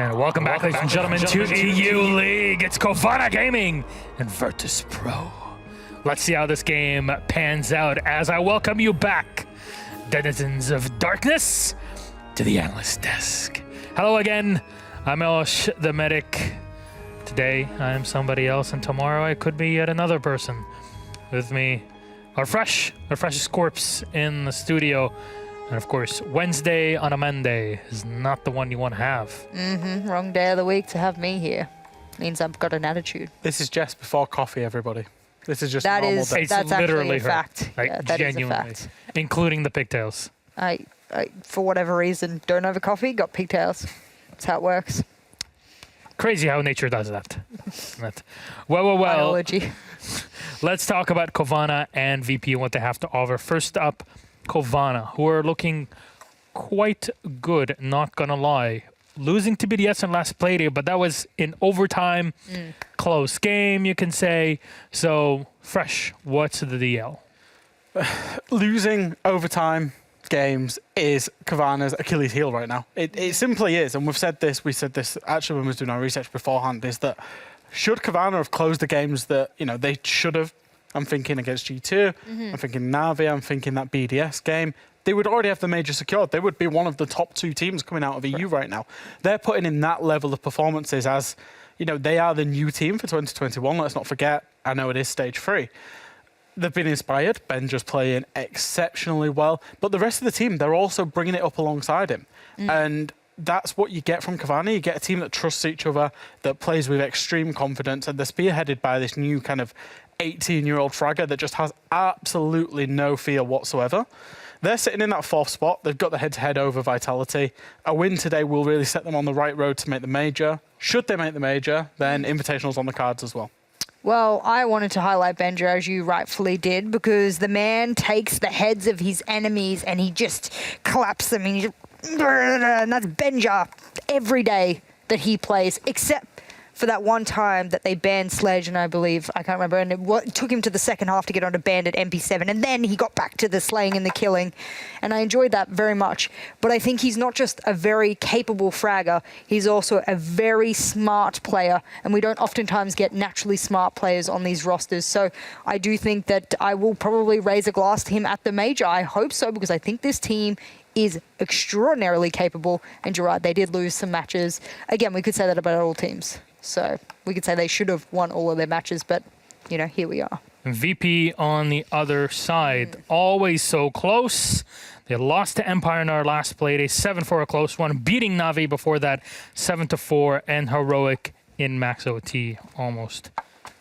And welcome back, ladies and gentlemen, to EU League. It's Cowana Gaming and VIRTUS.PRO. Let's see how this game pans out as I welcome you back, denizens of darkness, to the analyst desk. Hello again, I'm Elosh, the medic. Today, I am somebody else, and tomorrow I could be yet another person. With me, our freshest corpse in the studio. And of course, Wednesday on a Monday is not the one you want to have. Wrong day of the week to have me here. Means I've got an attitude. This is just before coffee, everybody. This is just That a normal is, day. that's literally actually a fact. Like, Yeah, that is a genuinely. fact. Including the pigtails. I, for whatever reason, don't have a coffee, got pigtails. That's how it works. Crazy how nature does that. Well. Biology. Let's talk about Cowana and VP and what they have to offer. First up, Cowana, who are looking quite good, not gonna lie. Losing to BDS in last Playday, but that was in overtime, close game, you can say. So, Fresh, what's the DL? Losing overtime games is Covana's Achilles heel right now. It simply is, and we said this actually when we were doing our research beforehand, is that should Cowana have closed the games that they should have, I'm thinking against G2, I'm thinking Navi, I'm thinking that BDS game, they would already have the major secured. They would be one of the top two teams coming out of EU right now. They're putting in that level of performances as, they are the new team for 2021. Let's not forget, I know it is stage 3. They've been inspired. Benja's playing exceptionally well. But the rest of the team, they're also bringing it up alongside him. And that's what you get from Cowana. You get a team that trusts each other, that plays with extreme confidence, and they're spearheaded by this new kind of 18-year-old fragger that just has absolutely no fear whatsoever. They're sitting in that 4th spot. They've got the head-to-head over Vitality. A win today will really set them on the right road to make the major. Should they make the major, then Invitational's on the cards as well. Well, I wanted to highlight Benja, as you rightfully did, because the man takes the heads of his enemies and he just claps them. And that's Benja every day that he plays, except for that one time that they banned Sledge, and I believe, I can't remember, and it took him to the second half to get on to banned at MP7, and then he got back to the slaying and the killing, and I enjoyed that very much. But I think he's not just a very capable fragger, he's also a very smart player, and we don't oftentimes get naturally smart players on these rosters, so I do think that I will probably raise a glass to him at the major. I hope so, because I think this team is extraordinarily capable, and Gerard, they did lose some matches. Again, we could say that about all teams. So we could say they should have won all of their matches, but, here we are. VP on the other side, always so close. They lost to Empire in our last Playday, 7-4, a close one, beating Navi before that, 7-4, and Heroic in Max OT almost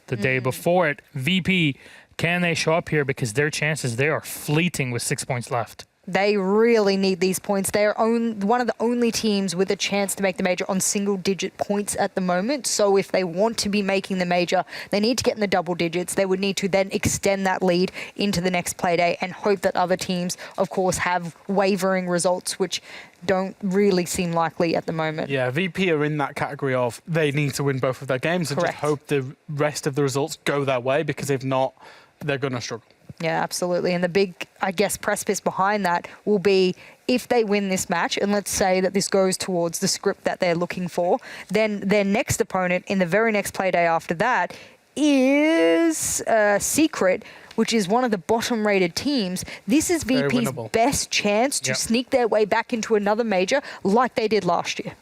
the day before it. VP, can they show up here? Because their chances, they are fleeting with 6 points left. They really need these points. They're one of the only teams with a chance to make the major on single-digit points at the moment. So if they want to be making the major, they need to get in the double digits. They would need to then extend that lead into the next Playday and hope that other teams, of course, have wavering results, which don't really seem likely at the moment. Yeah, VP are in that category of they need to win both of their games and just hope the rest of the results go their way, because if not, they're going to struggle. Yeah, absolutely. And the big, precipice behind that will be if they win this match, and let's say that this goes towards the script that they're looking for, then their next opponent in the very next Playday after that is Secret, which is one of the bottom-rated teams. This is VP's best chance to sneak their way back into another major like they did last year.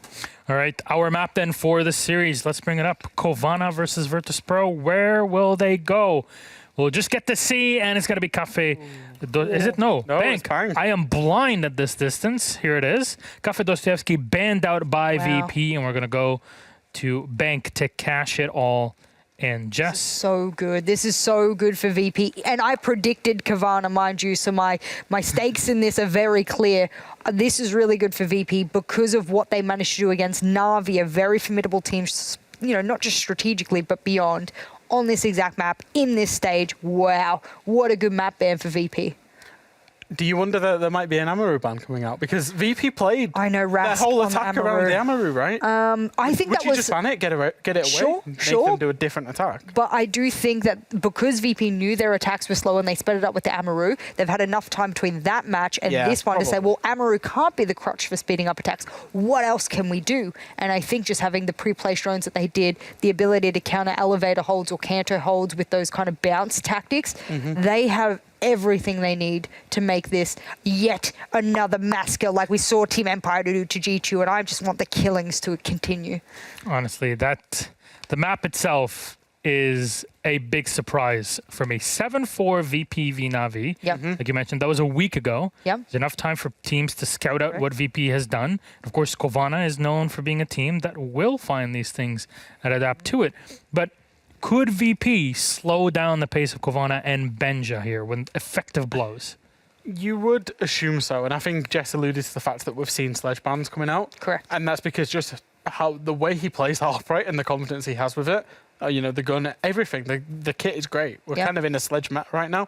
All right, our map then for the series. Let's bring it up. Cowana versus VIRTUS.PRO. Where will they go? We'll just get to see, and it's going to be Cafe. Is it? No, Bank. Bank. I am blind at this distance. Here it is. Cafe Dostoevsky banned out by VP, and we're going to go to Bank to cash it all in. Jess. This is so good. This is so good for VP. And I predicted Cowana, mind you, so my stakes in this are very clear. This is really good for VP because of what they managed to do against Navi, a very formidable team, not just strategically, but beyond, on this exact map, in this stage. Wow, what a good map ban for VP. Do you wonder that there might be an Amaru ban coming out? Because VP played I know their Rast whole on the attack around the Amaru, right? I think Would that you was just ban it, get it away, Sure, make sure. them do a different attack? But I do think that because VP knew their attacks were slow and they sped it up with the Amaru, they've had enough time between that match and Yeah, this one to say, probably. well, Amaru can't be the crutch for speeding up attacks. What else can we do? And I think just having the pre-placed drones that they did, the ability to counter elevator holds or canto holds with those kind of bounce tactics, they have everything they need to make this yet another mass kill like we saw Team Empire do to G2, and I just want the killings to continue. Honestly, the map itself is a big surprise for me. 7-4 VP v Na'Vi. Yep. Like you mentioned, that was a week ago. Yep. There's enough time for teams to scout out what VP has done. Of course, Cowana is known for being a team that will find these things and adapt to it. But could VP slow down the pace of Cowana and Benja here with effective blows? You would assume so, and I think Jess alluded to the fact that we've seen sledge bans coming out. Correct. And that's because just how the way he plays the operate and the confidence he has with it, you know, the gun, everything, the kit is great. We're kind of in a sledge mat right now.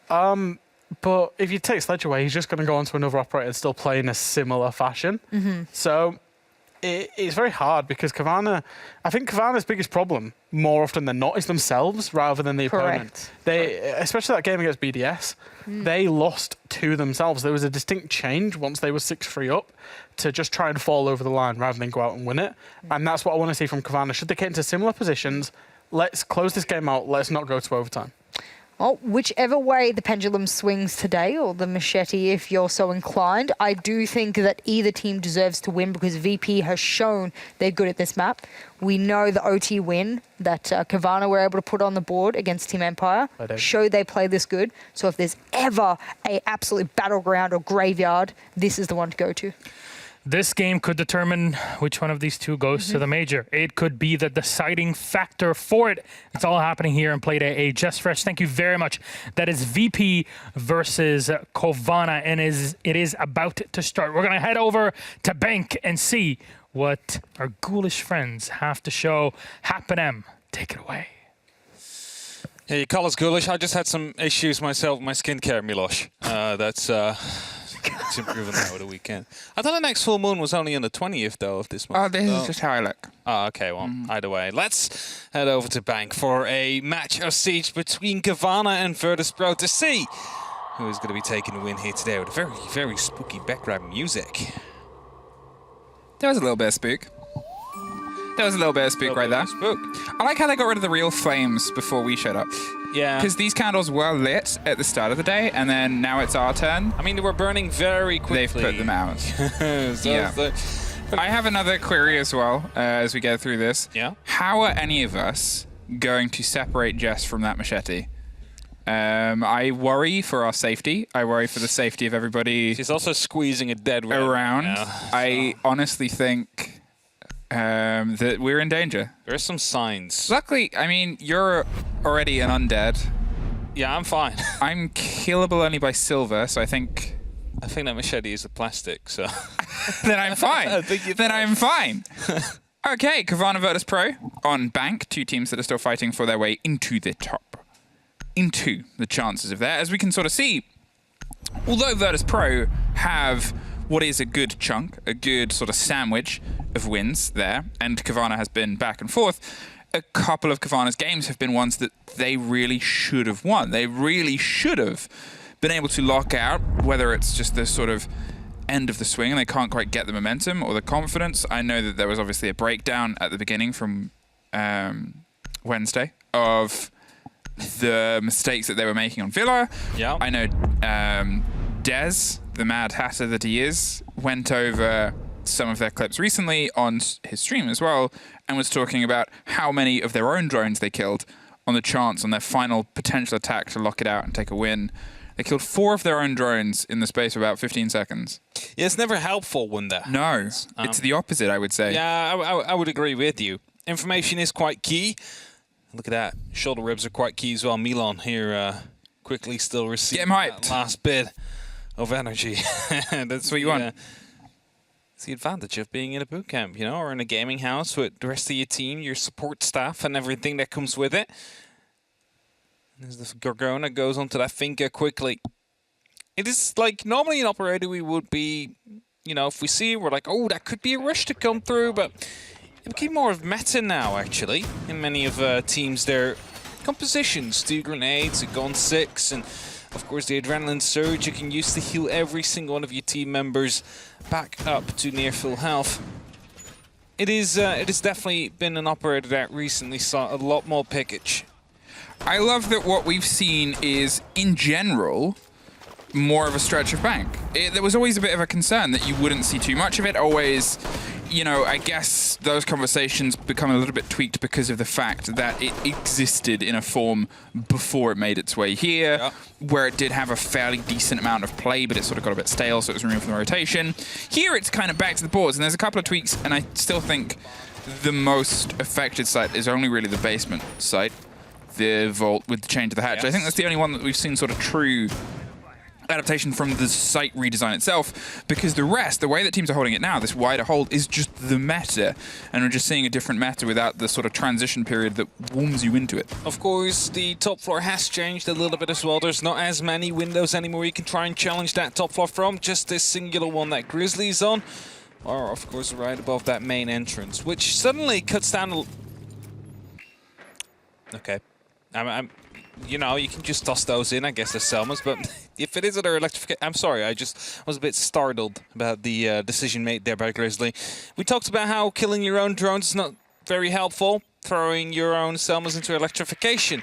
But if you take sledge away, he's just going to go on to another operator and still play in a similar fashion. So it's very hard because Cowana, I think Cavana's biggest problem more often than not is themselves rather than the opponent. They, especially that game against BDS, they lost to themselves. There was a distinct change once they were 6-3 up to just try and fall over the line rather than go out and win it. And that's what I want to see from Cowana. Should they get into similar positions, let's close this game out. Let's not go to overtime. Well, whichever way the pendulum swings today, or the machete if you're so inclined, I do think that either team deserves to win because VP has shown they're good at this map. We know the OT win that Cowana were able to put on the board against Team Empire showed they play this good. So if there's ever a absolute battleground or graveyard, this is the one to go to. This game could determine which one of these two goes to the major. It could be the deciding factor for it. It's all happening here in Playday A. Just Fresh, thank you very much. That is VP versus Cowana, and it is about to start. We're going to head over to Bank and see what our ghoulish friends have to show. Happen, take it away. Yeah, you call us ghoulish. I just had some issues myself with my skincare, Milosh. It's improving that over the weekend. I thought the next full moon was only on the 20th, though, of this month. Oh, this is just how I look. Oh, okay, well, either way. Let's head over to Bank for a match of Siege between Cowana and VIRTUS.PRO to see who is going to be taking the win here today with very, very spooky background music. There was a little bit of spook. There was a little bit of spook right there. Spook. I like how they got rid of the real flames before we showed up. Yeah. Because these candles were lit at the start of the day, and then now it's our turn. I mean, they were burning very quickly. They've put them out. Yeah. I have another query as well as we go through this. Yeah. How are any of us going to separate Jess from that machete? I worry for our safety. I worry for the safety of everybody. She's also squeezing a dead rat around. right now, I honestly think that we're in danger. There's some signs. Luckily, I mean, you're already an undead. Yeah, I'm fine. I'm killable only by silver, so I think that machete is a plastic, so... then I'm fine. I think you're then fine. I'm fine. Okay, Cowana VIRTUS.PRO on Bank, two teams that are still fighting for their way into the top. Into the chances of that. As we can sort of see, although VIRTUS.PRO have what is a good chunk, a good sort of sandwich of wins there, and Cowana has been back and forth, a couple of Cavana's games have been ones that they really should have won. They really should have been able to lock out, whether it's just the sort of end of the swing and they can't quite get the momentum or the confidence. I know that there was obviously a breakdown at the beginning from Wednesday of the mistakes that they were making on Villa. Yeah. I know Des, the Mad Hatter that he is, went over some of their clips recently on his stream as well and was talking about how many of their own drones they killed on the chance on their final potential attack to lock it out and take a win. They killed 4 of their own drones in the space of about 15 seconds. Yeah, it's never helpful when that happens. No, it's the opposite, I would say. Yeah, I would agree with you. Information is quite key. Look at that. Shoulder ribs are quite key as well. Milan here quickly still receiving that last bit of energy. That's what you want. It's the advantage of being in a boot camp, you know, or in a gaming house with the rest of your team, your support staff, and everything that comes with it. As the Gorgona goes onto that Finca quickly. It is like normally in operator we would be, you know, if we see we're like, oh, that could be a rush to come through, but it became more of meta now actually. In many of teams, their compositions, 2 grenades, a gun 6, and of course the adrenaline surge you can use to heal every single one of your team members back up to near full health. It has definitely been an operator that recently saw a lot more pickage. I love that what we've seen is, in general, more of a stretch of bank. There was always a bit of a concern that you wouldn't see too much of it. Always, you know, I guess those conversations become a little bit tweaked because of the fact that it existed in a form before it made its way here, where it did have a fairly decent amount of play, but it sort of got a bit stale, so it was removed from the rotation. Here it's kind of back to the boards, and there's a couple of tweaks, and I still think the most affected site is only really the basement site, the vault with the change of the hatch. Yes. I think that's the only one that we've seen sort of true adaptation from the site redesign itself, because the rest, the way that teams are holding it now, this wider hold, is just the meta, and we're just seeing a different meta without the sort of transition period that warms you into it. Of course, the top floor has changed a little bit as well. There's not as many windows anymore you can try and challenge that top floor from, just this singular one that Grizzly's on, or of course right above that main entrance, which suddenly cuts down Okay. You know, you can just toss those in, I guess, as Selmas, but if it is other electrification... I'm sorry, I was a bit startled about the decision made there by Grizzly. We talked about how killing your own drones is not very helpful. Throwing your own Selmas into electrification.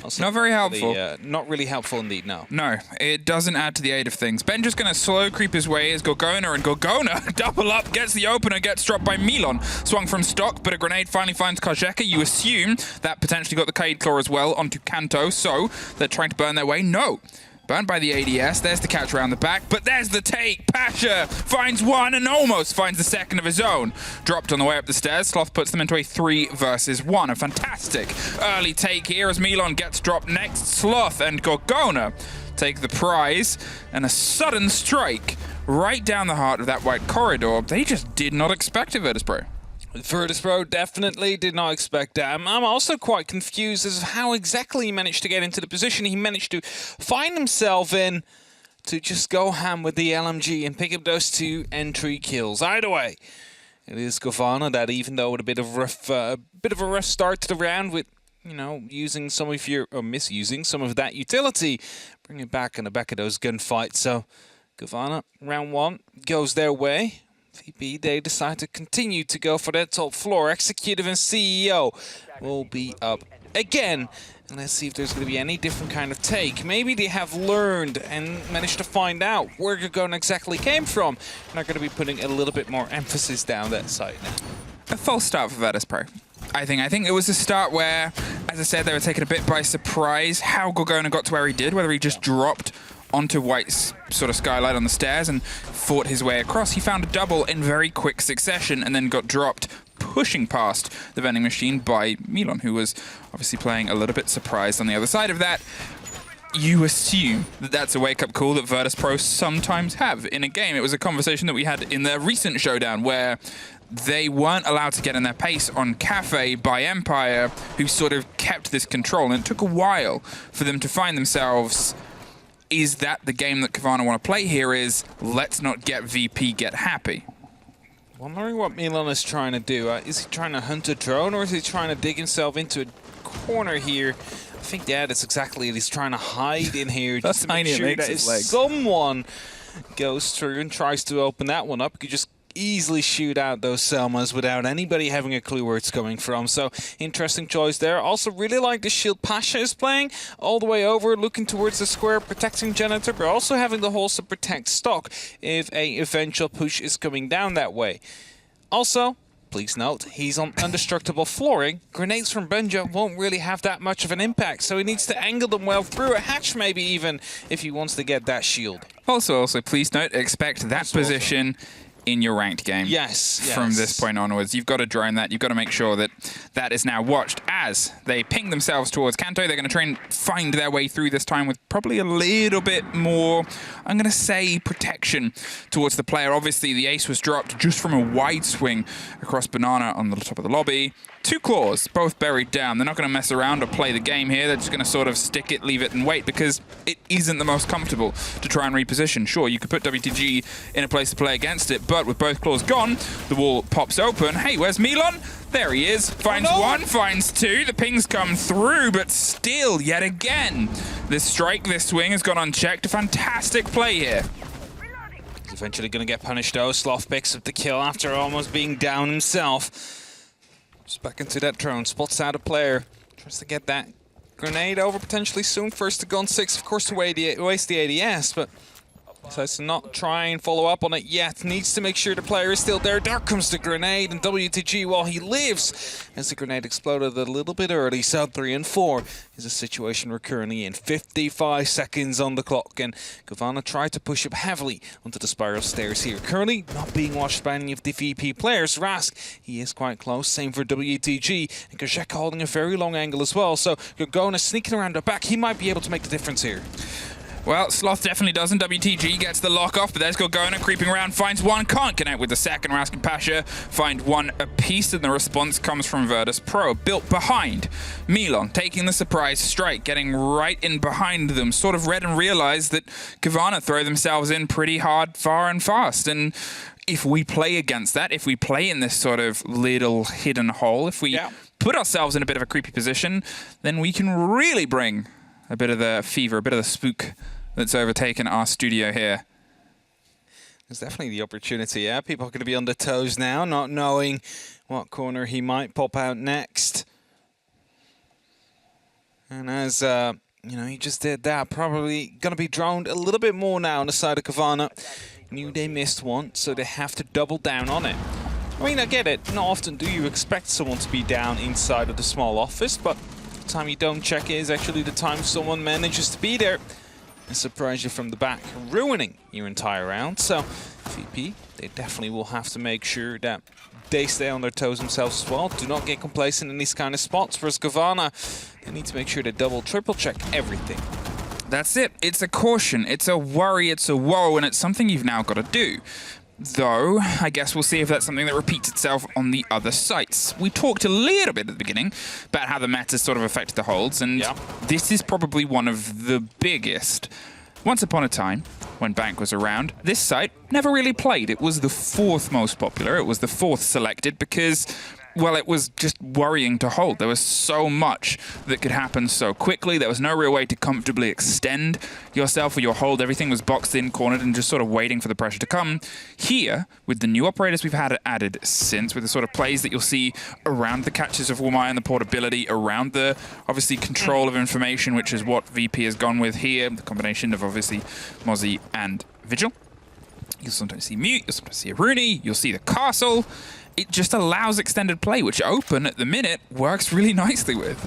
Also not very helpful. Not really helpful indeed, no. No, it doesn't add to the aid of things. Ben just going to slow creep his way as Gorgona, and Gorgona double up, gets the opener, gets dropped by Milon. Swung from stock, but a grenade finally finds Kajeka. You assume that potentially got the Kaid Claw as well onto Kanto, so they're trying to burn their way. No. Burned by the ADS. There's the catch around the back, but there's the take. Pasha finds one and almost finds the second of his own. Dropped on the way up the stairs. Sloth puts them into a 3 versus 1. A fantastic early take here as Milon gets dropped next. Sloth and Gorgona take the prize, and a sudden strike right down the heart of that white corridor. They just did not expect it, VIRTUS.PRO. VIRTUS.PRO definitely did not expect that. I'm also quite confused as to how exactly he managed to get into the position he managed to find himself in to just go ham with the LMG and pick up those 2 entry kills. Either way, it is Cowana that, even though with a bit of a rough start to the round with, you know, using some of your, or misusing some of that utility, bring it back on the back of those gunfights. So Cowana, round 1, goes their way. VP, they decide to continue to go for that top floor. Executive and CEO will be up again. And let's see if there's going to be any different kind of take. Maybe they have learned and managed to find out where Gorgona exactly came from. And are going to be putting a little bit more emphasis down that side now. A false start for VIRTUS.PRO. I think it was a start where, as I said, they were taken a bit by surprise how Gorgona got to where he did, whether he just dropped onto White's sort of skylight on the stairs and fought his way across. He found a double in very quick succession and then got dropped pushing past the vending machine by Milon, who was obviously playing a little bit surprised on the other side of that. You assume that that's a wake-up call that VIRTUS.PRO sometimes have in a game. It was a conversation that we had in their recent showdown where they weren't allowed to get in their pace on Cafe by Empire, who sort of kept this control, and it took a while for them to find themselves. Is that the game that Cowana want to play here? Is let's not get VP get happy. Wondering what Milon is trying to do. Is he trying to hunt a drone, or is he trying to dig himself into a corner here? I think, yeah, that's exactly it. He's trying to hide in here just to make sure that if someone goes through and tries to open that one up, you could just easily shoot out those Selmas without anybody having a clue where it's coming from. So interesting choice there. Also really like the shield Pasha is playing all the way over, looking towards the square, protecting Janitor, but also having the holes to protect stock if a eventual push is coming down that way. Also, please note, he's on indestructible flooring. Grenades from Benja won't really have that much of an impact, so he needs to angle them well through a hatch maybe even if he wants to get that shield. Also, please note, expect that position in your ranked game. Yes. From this point onwards. You've got to drone that. You've got to make sure that that is now watched as they ping themselves towards Kanto. They're going to try and find their way through this time with probably a little bit more, I'm going to say, protection towards the player. Obviously, the ace was dropped just from a wide swing across Banana on the top of the lobby. 2 claws, both buried down. They're not going to mess around or play the game here. They're just going to sort of stick it, leave it, and wait, because it isn't the most comfortable to try and reposition. Sure, you could put WTG in a place to play against it, but with both claws gone, the wall pops open. Hey, where's Milan? There he is. Finds 1, finds 2. The pings come through, but still, yet again, this strike, this swing has gone unchecked. A fantastic play here. He's eventually going to get punished, though. Sloth picks up the kill after almost being down himself. Just back into that drone, spots out a player. Tries to get that grenade over potentially soon. First to gun 6, of course, to waste the ADS, but decides to not try and follow up on it yet. Needs to make sure the player is still there. There comes the grenade, and WTG, while he lives, as the grenade exploded a little bit early. So 3 and 4 is a situation we're currently in. 55 seconds on the clock, and Cowana tried to push up heavily onto the spiral stairs here. Currently not being watched by any of the VP players. Rask, he is quite close. Same for WTG, and Grzeka holding a very long angle as well. So Cowana sneaking around the back. He might be able to make the difference here. Well, Sloth definitely doesn't. WTG gets the lock off, but there's Gorgona creeping around, finds 1, can't connect with the second. Rask and Pasha find 1 apiece, and the response comes from VIRTUS.PRO, built behind Milan, taking the surprise strike, getting right in behind them, sort of read and realized that Cowana throw themselves in pretty hard, far and fast. And if we play against that, if we play in this sort of little hidden hole, if we put ourselves in a bit of a creepy position, then we can really bring a bit of the fever, a bit of the spook that's overtaken our studio here. There's definitely the opportunity, yeah. People are going to be on their toes now, not knowing what corner he might pop out next. And as, you know, he just did that, probably going to be droned a little bit more now on the side of Cowana. Knew they missed one, so they have to double down on it. I mean, I get it. Not often do you expect someone to be down inside of the small office, but the time you don't check is actually the time someone manages to be there and surprise you from the back, ruining your entire round. So VP, they definitely will have to make sure that they stay on their toes themselves as well. Do not get complacent in these kind of spots. For Cowana, they need to make sure they double, triple check everything. That's it. It's a caution, it's a worry, it's a woe, and it's something you've now got to do. Though, I guess we'll see if that's something that repeats itself on the other sites. We talked a little bit at the beginning about how the meta sort of affected the holds, and this is probably one of the biggest. Once upon a time, when Bank was around, this site never really played. It was the 4th most popular. It was the 4th selected because, well, it was just worrying to hold. There was so much that could happen so quickly. There was no real way to comfortably extend yourself or your hold. Everything was boxed in, cornered, and just sort of waiting for the pressure to come. Here, with the new operators we've had added since, with the sort of plays that you'll see around the catches of Wumai and the portability, around the, obviously, control of information, which is what VP has gone with here, the combination of, obviously, Mozzie and Vigil. You'll sometimes see Mute, you'll sometimes see a Rooney, you'll see the Castle. It just allows extended play, which Open at the minute works really nicely with.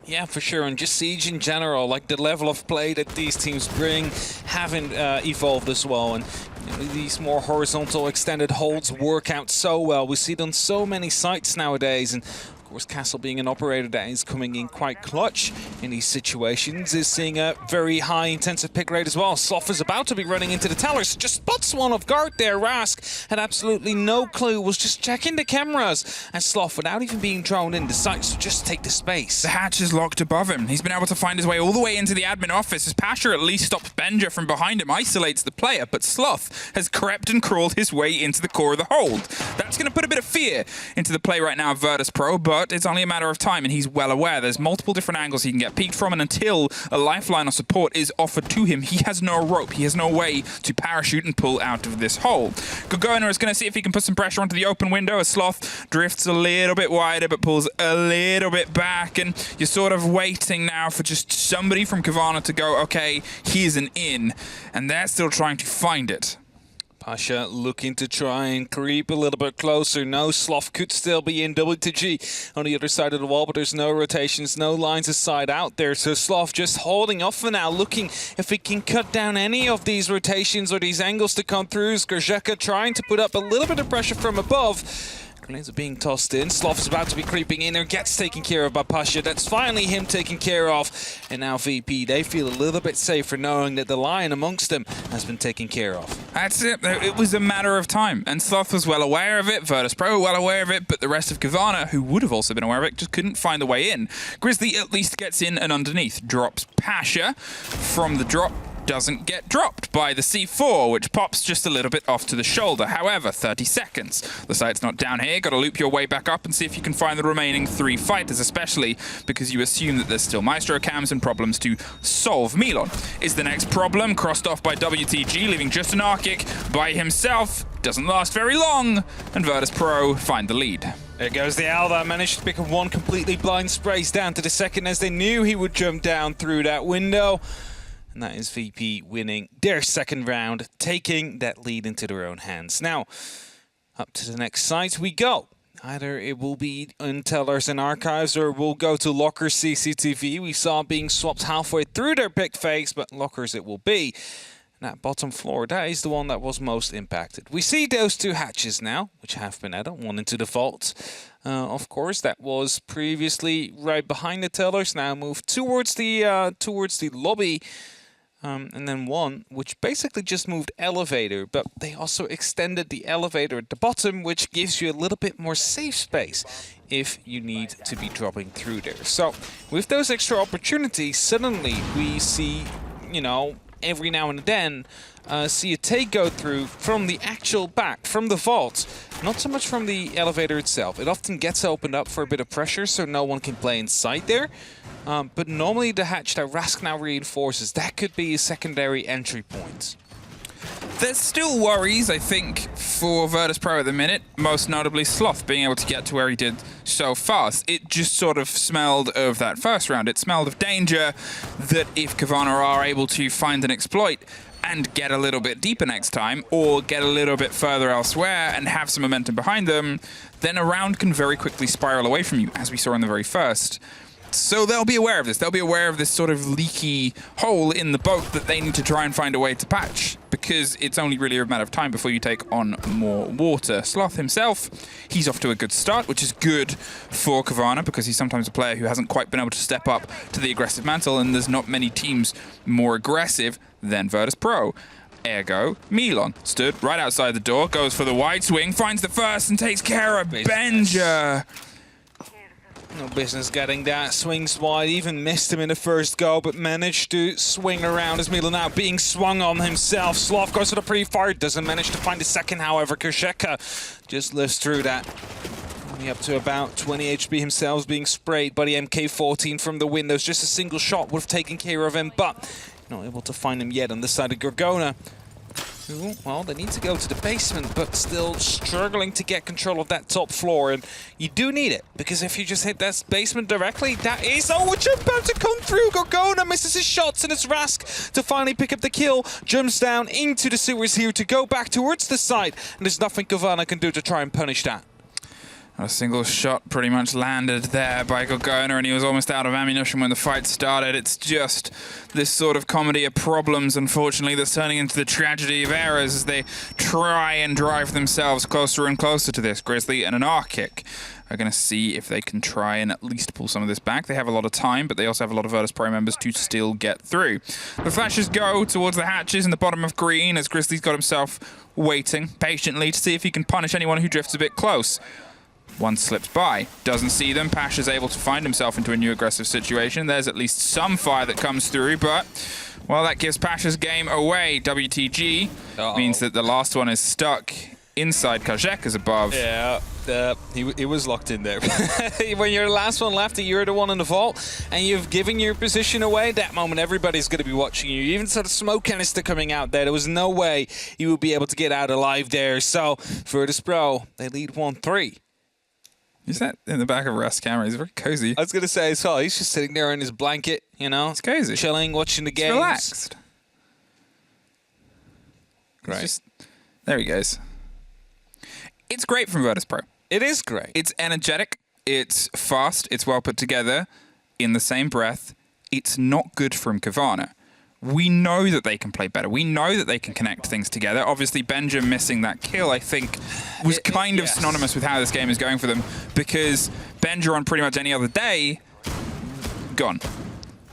Yeah, for sure, and just Siege in general, like the level of play that these teams bring haven't evolved as well, and you know, these more horizontal extended holds work out so well. We see it on so many sites nowadays, and of course Castle, being an operator that is coming in quite clutch in these situations, is seeing a very high intensive pick rate as well. Sloth is about to be running into the tellers, just spots one off guard there. Rask had absolutely no clue, was just checking the cameras, and Sloth, without even being drawn in, decides to just take the space. The hatch is locked above him. He's been able to find his way all the way into the admin office as Pasha at least stops Benja from behind him, isolates the player, but Sloth has crept and crawled his way into the core of the hold. That's going to put a bit of fear into the play right now of VIRTUS.PRO, but it's only a matter of time, and he's well aware there's multiple different angles he can get peeked from, and until a lifeline or support is offered to him, he has no rope, he has no way to parachute and pull out of this hole. Gorgona is going to see if he can put some pressure onto the open window as Sloth drifts a little bit wider but pulls a little bit back, and you're sort of waiting now for just somebody from Cowana to go, okay, here's an in, and they're still trying to find it. Pasha looking to try and creep a little bit closer. No, Sloth could still be in. WTG on the other side of the wall, but there's no rotations, no lines of sight out there. So Sloth just holding off for now, looking if he can cut down any of these rotations or these angles to come through. Grzeka trying to put up a little bit of pressure from above. Grenades are being tossed in. Sloth is about to be creeping in there, gets taken care of by Pasha. That's finally him taken care of. And now VP, they feel a little bit safer knowing that the Lion amongst them has been taken care of. That's it. It was a matter of time. And Sloth was well aware of it, VIRTUS.PRO well aware of it, but the rest of Cowana, who would have also been aware of it, just couldn't find a way in. Grizzly at least gets in and underneath. Drops Pasha from the drop. Doesn't get dropped by the C4, which pops just a little bit off to the shoulder. However, 30 seconds. The site's not down here. Got to loop your way back up and see if you can find the remaining 3 fighters, especially because you assume that there's still Maestro cams and problems to solve. Milon is the next problem, crossed off by WTG, leaving just an Arkic by himself. Doesn't last very long, and VIRTUS.PRO find the lead. There goes the Alva, managed to pick up one completely blind sprays down to the second as they knew he would jump down through that window. And that is VP winning their second round, taking that lead into their own hands. Now, up to the next site we go. Either it will be Untellers and Archives, or we'll go to Lockers CCTV. We saw being swapped halfway through their pick phase, but Lockers it will be. And that bottom floor, that is the one that was most impacted. We see those 2 hatches now, which have been added, one into the vault. Of course, that was previously right behind the tellers, now moved towards the lobby. And then one, which basically just moved elevator, but they also extended the elevator at the bottom, which gives you a little bit more safe space if you need to be dropping through there. So with those extra opportunities, suddenly we see, you know, every now and then, see a take go through from the actual back, from the vault, not so much from the elevator itself. It often gets opened up for a bit of pressure, so no one can play inside there. But normally the hatch that Rask now reinforces, that could be a secondary entry point. There's still worries, I think, for VIRTUS.PRO at the minute, most notably Sloth being able to get to where he did so fast. It just sort of smelled of that first round. It smelled of danger that if Cowana are able to find an exploit and get a little bit deeper next time, or get a little bit further elsewhere and have some momentum behind them, then a round can very quickly spiral away from you, as we saw in the very first. So they'll be aware of this. They'll be aware of this sort of leaky hole in the boat that they need to try and find a way to patch, because it's only really a matter of time before you take on more water. Sloth himself, he's off to a good start, which is good for Cowana, because he's sometimes a player who hasn't quite been able to step up to the aggressive mantle, and there's not many teams more aggressive than VIRTUS.PRO. Ergo, Milon stood right outside the door, goes for the wide swing, finds the first and takes care of Benja. No business getting that. Swings wide, even missed him in the first go, but managed to swing around as Milon now being swung on himself. Sloth goes for the pre-fire, doesn't manage to find the second, however. Kersheka just lives through that. Only up to about 20 HP himself, being sprayed by the MK14 from the windows. Just a single shot would have taken care of him, but not able to find him yet on the side of Gorgona. Well, they need to go to the basement, but still struggling to get control of that top floor. And you do need it, because if you just hit that basement directly, that is... Oh, a jump out to come through! Gorgona misses his shots, and it's Rask to finally pick up the kill. Jumps down into the sewers here to go back towards the side. And there's nothing Cowana can do to try and punish that. A single shot pretty much landed there by Gorgona, and he was almost out of ammunition when the fight started. It's just this sort of comedy of problems, unfortunately, that's turning into the tragedy of errors as they try and drive themselves closer and closer to this. Grizzly and an Arkic are going to see if they can try and at least pull some of this back. They have a lot of time, but they also have a lot of VIRTUS.PRO members to still get through. The flashes go towards the hatches in the bottom of green as Grizzly's got himself waiting patiently to see if he can punish anyone who drifts a bit close. One slips by, doesn't see them. Pasha's able to find himself into a new aggressive situation. There's at least some fire that comes through, but, well, that gives Pasha's game away. WTG means that the last one is stuck inside Kajek above. Yeah, he was locked in there. When you're the last one left and you're the one in the vault and you've given your position away, that moment everybody's going to be watching you. You even saw the smoke canister coming out there. There was no way you would be able to get out alive there. So, VIRTUS.PRO, they lead 1-3. Is that in the back of Rask's camera? He's very cozy. I was going to say as well, he's just sitting there in his blanket, you know. It's cozy. Chilling, watching the games. Relaxed. Great. There he goes. It's great from VIRTUS.PRO. It is great. It's energetic. It's fast. It's well put together. In the same breath, it's not good from Cowana. we know that they can play better. We know that they can connect things together. Obviously, Benja missing that kill, I think, was kind of synonymous with how this game is going for them, because Benja on pretty much any other day, gone.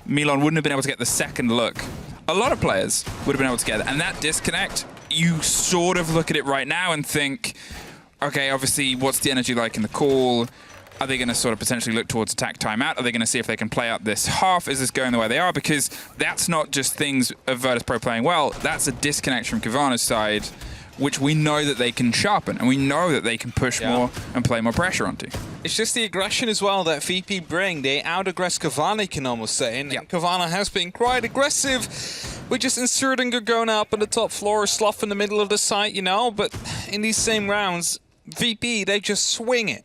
Milan wouldn't have been able to get the second look. A lot of players would have been able to get it. And that disconnect, you sort of look at it right now and think, okay, obviously, what's the energy like in the call? Are they going to sort of potentially look towards attack timeout? Are they going to see if they can play out this half? Is this going the way they are? Because that's not just things of VIRTUS.PRO playing well. That's a disconnect from Coawana's side, which we know that they can sharpen, and we know that they can push more and play more pressure onto. It's just the aggression as well that VP bring. They out-aggress Cowana, you can almost say. And Cowana has been quite aggressive. We're just inserting Gorgona up on the top floor, Slough in the middle of the site, you know. But in these same rounds, VP, they just swing it.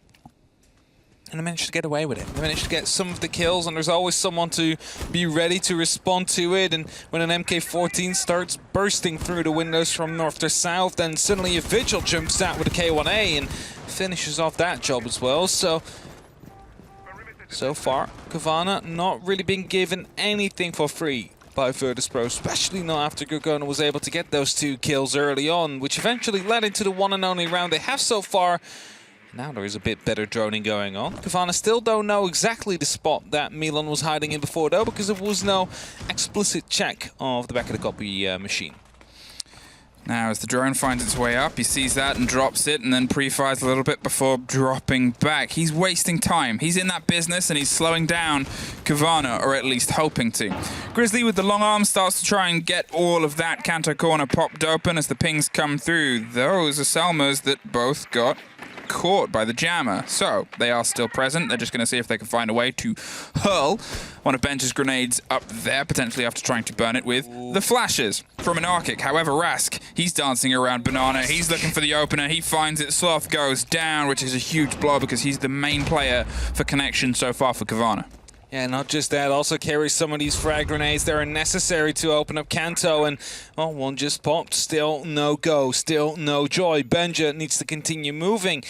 And they managed to get away with it. They managed to get some of the kills, and there's always someone to be ready to respond to it. And when an MK14 starts bursting through the windows from north to south, then suddenly a Vigil jumps out with a K1A and finishes off that job as well. So far, Cowana not really been given anything for free by VIRTUS.PRO, especially not after Gorgona was able to get those 2 kills early on, which eventually led into the one and only round they have so far. Now there is a bit better droning going on. Cowana still don't know exactly the spot that Milan was hiding in before, though, because there was no explicit check of the back of the copy machine. Now, as the drone finds its way up, he sees that and drops it, and then pre-fires a little bit before dropping back. He's wasting time. He's in that business, and he's slowing down Cowana, or at least hoping to. Grizzly with the long arm starts to try and get all of that Kanto corner popped open as the pings come through. Those are Selmas that both got caught by the jammer. So they are still present. They're just going to see if they can find a way to hurl one of Benja's grenades up there, potentially after trying to burn it with the flashes from an Arctic. However, Rask, he's dancing around Banana. He's looking for the opener. He finds it. Sloth goes down, which is a huge blow because he's the main player for connection so far for Cowana. Yeah, not just that, also carries some of these frag grenades that are necessary to open up Kanto, and well, one just popped. Still no go, still no joy. Benja needs to continue moving.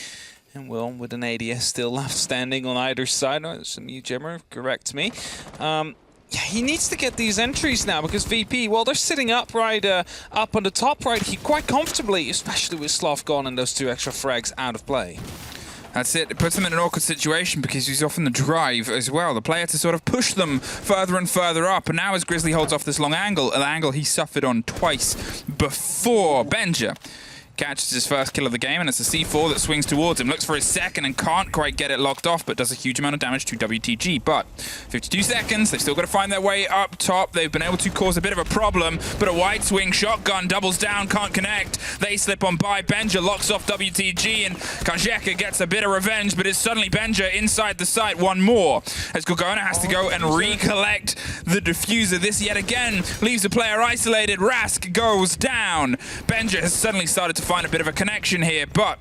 And well, with an ADS still left standing on either side. Oh, some Jammer, correct me. Yeah, he needs to get these entries now because VP, well, they're sitting up right up on the top right here quite comfortably, especially with Sloth gone and those 2 extra frags out of play. That's it. It puts him in an awkward situation because he's off in the drive as well. The player to sort of push them further and further up. And now as Grizzly holds off this long angle, an angle he suffered on twice before, Benja catches his first kill of the game, and it's a C4 that swings towards him. Looks for his second and can't quite get it locked off, but does a huge amount of damage to WTG. But 52 seconds, they've still got to find their way up top. They've been able to cause a bit of a problem, but a wide swing shotgun doubles down, can't connect. They slip on by. Benja locks off WTG, and Kajeka gets a bit of revenge, but it's suddenly Benja inside the site. One more, as Gorgona has to go and recollect the diffuser. This yet again leaves the player isolated. Rask goes down. Benja has suddenly started to find a bit of a connection here, but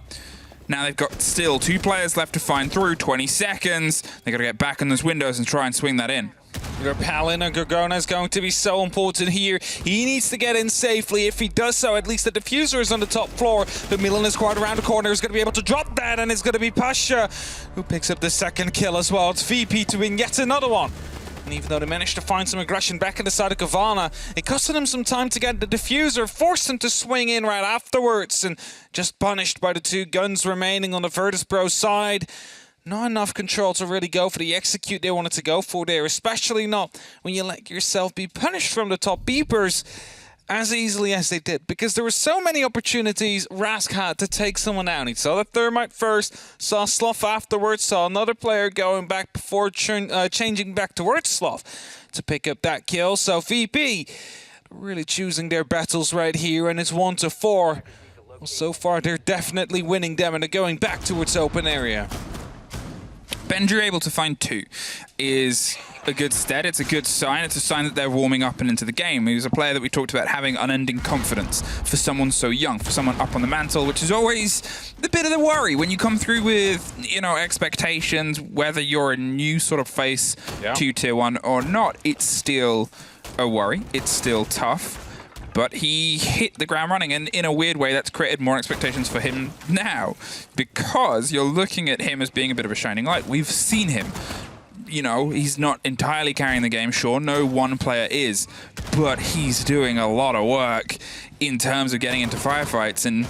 now they've got still 2 players left to find through. 20 seconds. They got to get back in those windows and try and swing that in. Your Palin and Gorgona is going to be so important here. He needs to get in safely. If he does so, at least the diffuser is on the top floor. But Milan is quite around the corner. He's going to be able to drop that, and it's going to be Pasha who picks up the second kill as well. It's VP to win yet another one. And even though they managed to find some aggression back in the side of Cowana, it costed them some time to get the diffuser, forced him to swing in right afterwards, and just punished by the 2 guns remaining on the VIRTUS.PRO side. Not enough control to really go for the execute they wanted to go for there, especially not when you let yourself be punished from the top beepers as easily as they did, because there were so many opportunities Rask had to take someone down. He saw the thermite first, saw Sloth afterwards, saw another player going back before changing back towards Sloth to pick up that kill. So VP really choosing their battles right here, and it's 1-4. Well, so far they're definitely winning them, and they're going back towards open area. Benja able to find 2 is a good stead. It's a good sign. It's a sign that they're warming up and into the game. He was a player that we talked about having unending confidence for someone so young, for someone up on the mantle, which is always a bit of the worry when you come through with, you know, expectations, whether you're a new sort of face to Tier 1 or not. It's still a worry. It's still tough. But he hit the ground running, and in a weird way, that's created more expectations for him now, because you're looking at him as being a bit of a shining light. We've seen him. You know, he's not entirely carrying the game, sure, no one player is, but he's doing a lot of work in terms of getting into firefights, and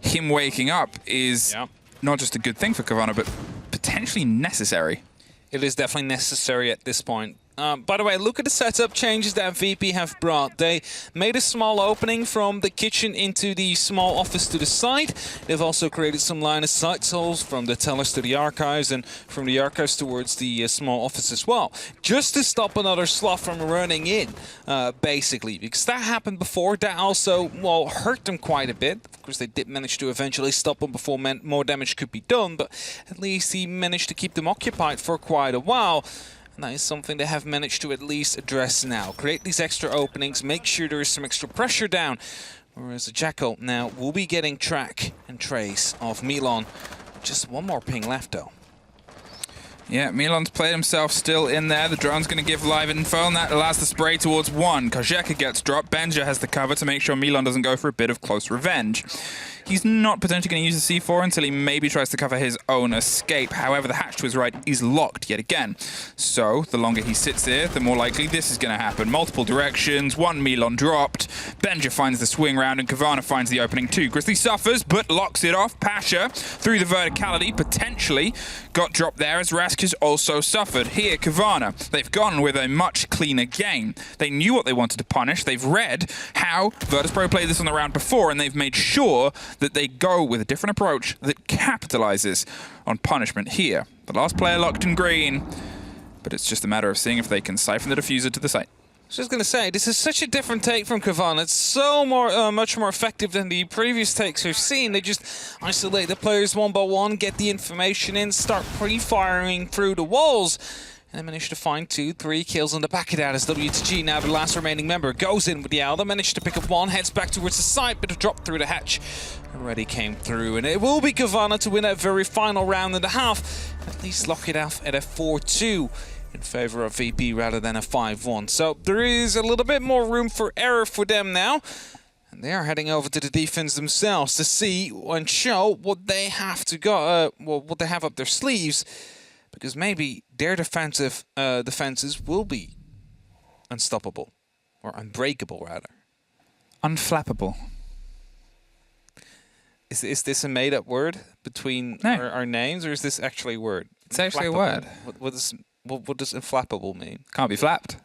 him waking up is not just a good thing for Cowana, but potentially necessary. It is definitely necessary at this point. By the way, look at the setup changes that VP have brought. They made a small opening from the kitchen into the small office to the side. They've also created some line of sight holes from the tellers to the archives and from the archives towards the small office as well. Just to stop another slot from running in, basically. Because that happened before. That also, well, hurt them quite a bit. Of course, they did manage to eventually stop him before more damage could be done. But at least he managed to keep them occupied for quite a while. And that is something they have managed to at least address now. Create these extra openings, make sure there is some extra pressure down. Whereas the Jackal now will be getting track and trace of Milan. Just one more ping left though. Yeah, Milan's played himself still in there. The drone's going to give live info, and that allows the spray towards one. Kozheka gets dropped. Benja has the cover to make sure Milan doesn't go for a bit of close revenge. He's not potentially going to use the C4 until he maybe tries to cover his own escape. However, the hatch to his right is locked yet again. So, the longer he sits there, the more likely this is going to happen. Multiple directions, one Milan dropped. Benja finds the swing round, and Cowana finds the opening too. Grizzly suffers, but locks it off. Pasha, through the verticality, potentially got dropped there as Rask has also suffered. Here, Cowana, they've gone with a much cleaner game. They knew what they wanted to punish. They've read how VIRTUS.PRO played this on the round before, and they've made sure that they go with a different approach that capitalizes on punishment here. The last player locked in green, but it's just a matter of seeing if they can siphon the diffuser to the site. I was just going to say, this is such a different take from Cowana. It's so much more effective than the previous takes we've seen. They just isolate the players one by one, get the information in, start pre-firing through the walls. And they managed to find 2-3 kills on the back of that as WTG, now the last remaining member, goes in with the Alda, managed to pick up one, heads back towards the side, but a drop through the hatch already came through. And it will be Cowana to win that very final round and a half, at least lock it off at a 4-2 in favor of VP rather than a 5-1. So there is a little bit more room for error for them now. And they are heading over to the defense themselves to see and show what they have to go, what they have up their sleeves. Because maybe their defensive defenses will be unstoppable, or unbreakable rather. Unflappable. Is this a made-up word between our names, or is this actually a word? It's actually a word. What does inflappable mean? Can't be flapped.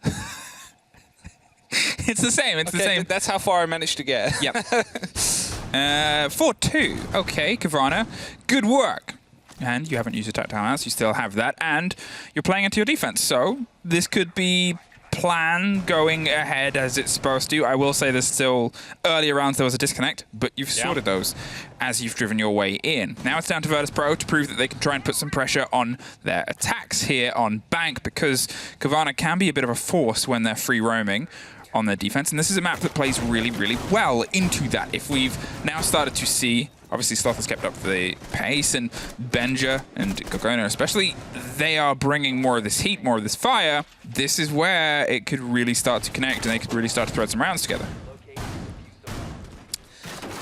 It's the same. It's the same. That's how far I managed to get. Yep. 4-2. Okay, Cowana. Good work. And you haven't used your tactile mouse, you still have that, and you're playing into your defense. So this could be plan going ahead as it's supposed to. I will say there's still earlier rounds there was a disconnect, but you've sorted those as you've driven your way in. Now it's down to VIRTUS.PRO to prove that they can try and put some pressure on their attacks here on Bank, because Cowana can be a bit of a force when they're free roaming on their defense, and this is a map that plays really, really well into that. If we've now started to see, obviously Sloth has kept up the pace, and Benja and Cowana especially, they are bringing more of this heat, more of this fire. This is where it could really start to connect, and they could really start to thread some rounds together.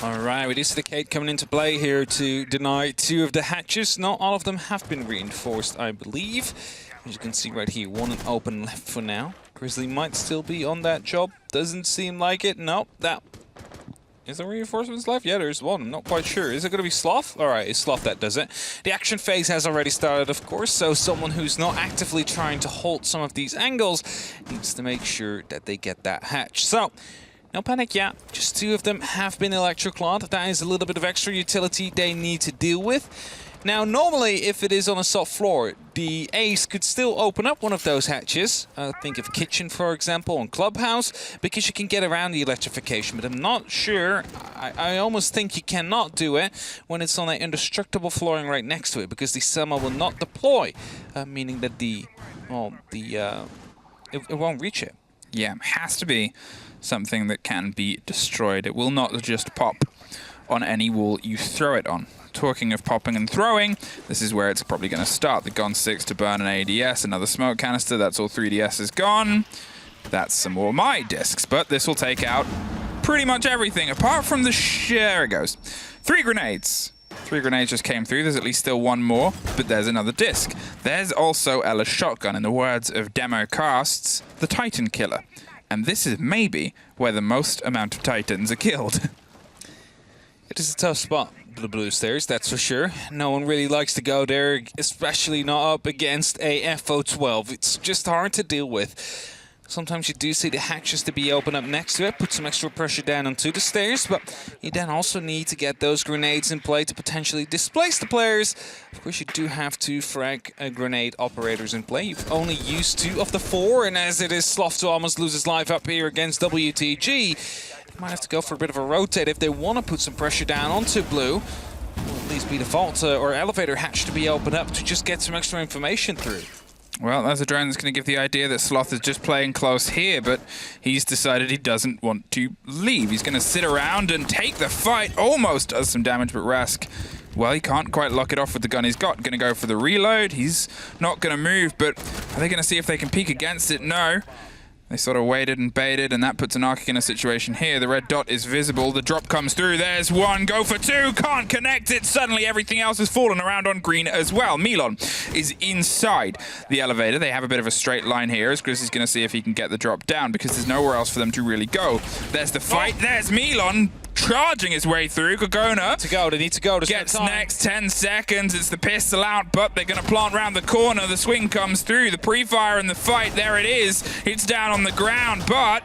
All right, we do see the Kate coming into play here to deny 2 of the hatches. Not all of them have been reinforced, I believe. As you can see right here, 1 and open left for now. Grizzly might still be on that job. Doesn't seem like it. Nope, that... Is there reinforcements left? Yeah, there's one. I'm not quite sure. Is it going to be Sloth? All right, it's Sloth that does it. The action phase has already started, of course, so someone who's not actively trying to hold some of these angles needs to make sure that they get that hatch. So, no panic yet. Just 2 of them have been electroclawed. That is a little bit of extra utility they need to deal with. Now, normally, if it is on a soft floor, the Ace could still open up one of those hatches. Think of Kitchen, for example, on Clubhouse, because you can get around the electrification. But I'm not sure. I almost think you cannot do it when it's on an indestructible flooring right next to it, because the Selma will not deploy, meaning that it won't reach it. Yeah, has to be something that can be destroyed. It will not just pop on any wall you throw it on. Talking of popping and throwing, this is where it's probably going to start. The Gon 6 to burn an ADS, another smoke canister, that's all 3DS is gone. That's some more my discs, but this will take out pretty much everything, apart from the there it goes. 3 grenades. 3 grenades just came through, there's at least still 1 more, but there's another disc. There's also Ella's shotgun, in the words of Demo Casts, the Titan Killer. And this is maybe where the most amount of Titans are killed. It is a tough spot, the blue stairs, that's for sure. No one really likes to go there, especially not up against a FO12. It's just hard to deal with. Sometimes you do see the hatches to be open up next to it, put some extra pressure down onto the stairs, but you then also need to get those grenades in play to potentially displace the players. Of course, you do have 2 frag grenade operators in play. You've only used 2 of the 4, and as it is, Sloth to almost lose his life up here against WTG. They might have to go for a bit of a rotate if they want to put some pressure down onto blue. Will at least be the vault or elevator hatch to be opened up to just get some extra information through. Well, there's a drone that's going to give the idea that Sloth is just playing close here, but he's decided he doesn't want to leave. He's going to sit around and take the fight. Almost does some damage, but Rask, well, he can't quite lock it off with the gun he's got. Going to go for the reload. He's not going to move, but are they going to see if they can peek against it? No. They sort of waited and baited, and that puts an Arctic in a situation here. The red dot is visible. The drop comes through. There's 1. Go for 2. Can't connect it. Suddenly, everything else has fallen around on green as well. Milon is inside the elevator. They have a bit of a straight line here, as Chris is going to see if he can get the drop down, because there's nowhere else for them to really go. There's the fight. There's Milon charging his way through. Cowana They need to go. Gets next 10 seconds. It's the pistol out, but they're going to plant around the corner. The swing comes through. The pre-fire and the fight. There it is. It's down on the ground, but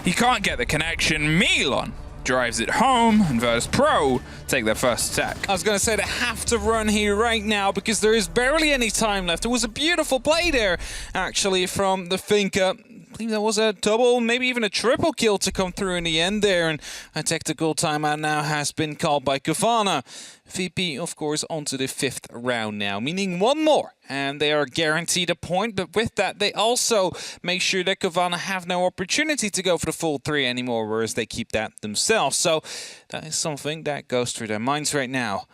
he can't get the connection. Milon drives it home, and VIRTUS.PRO take their first attack. I was going to say they have to run here right now because there is barely any time left. It was a beautiful play there, actually, from the Finka. I believe that was a double, maybe even a triple kill to come through in the end there, and a tactical timeout now has been called by Cowana. VP, of course, onto the 5th round now, meaning 1 more, and they are guaranteed a point, but with that, they also make sure that Cowana have no opportunity to go for the full 3 anymore, whereas they keep that themselves. So that is something that goes through their minds right now.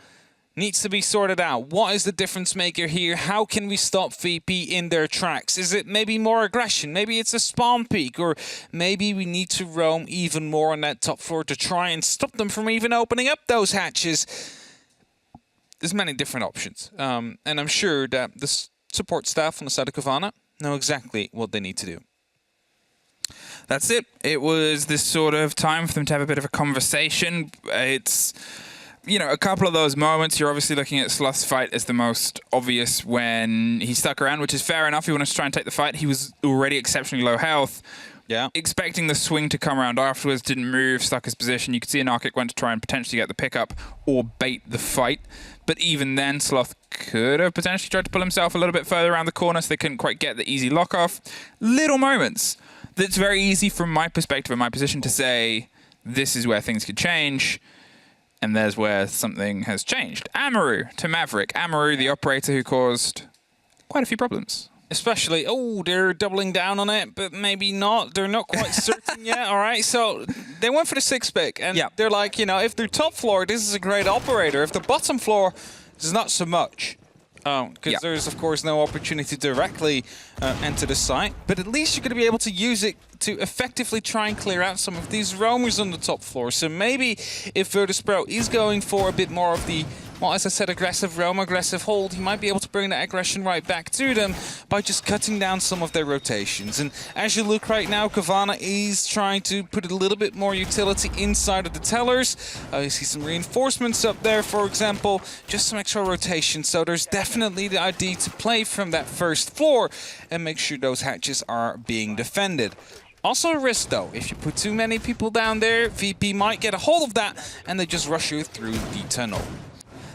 Needs to be sorted out. What is the difference maker here? How can we stop VP in their tracks? Is it maybe more aggression? Maybe it's a spawn peak, or maybe we need to roam even more on that top floor to try and stop them from even opening up those hatches. There's many different options, and I'm sure that the support staff on the side of Cowana know exactly what they need to do. That's it. It was this sort of time for them to have a bit of a conversation. It's, you know, a couple of those moments. You're obviously looking at Sloth's fight as the most obvious when he stuck around, which is fair enough. He wanted to try and take the fight. He was already exceptionally low health. Yeah. Expecting the swing to come around afterwards, didn't move, stuck his position. You could see an Arctic went to try and potentially get the pickup or bait the fight. But even then, Sloth could have potentially tried to pull himself a little bit further around the corner, so they couldn't quite get the easy lock off. Little moments. That's very easy from my perspective and my position to say, this is where things could change. And there's where something has changed. Amaru to Maverick. Amaru, the operator who caused quite a few problems. Especially, oh, they're doubling down on it, but maybe not. They're not quite certain yet. All right, so they went for the 6 pick, and they're like, you know, if they're top floor, this is a great operator. If the bottom floor, this is not so much. Because there's, of course, no opportunity to directly enter the site. But at least you're going to be able to use it to effectively try and clear out some of these roamers on the top floor. So maybe if VIRTUS.PRO is going for a bit more of the, well, as I said, aggressive roam, aggressive hold, he might be able to bring that aggression right back to them by just cutting down some of their rotations. And as you look right now, Cowana is trying to put a little bit more utility inside of the tellers. You see some reinforcements up there, for example, just some extra rotation. So there's definitely the idea to play from that first floor and make sure those hatches are being defended. Also a risk, though. If you put too many people down there, VP might get a hold of that, and they just rush you through the tunnel.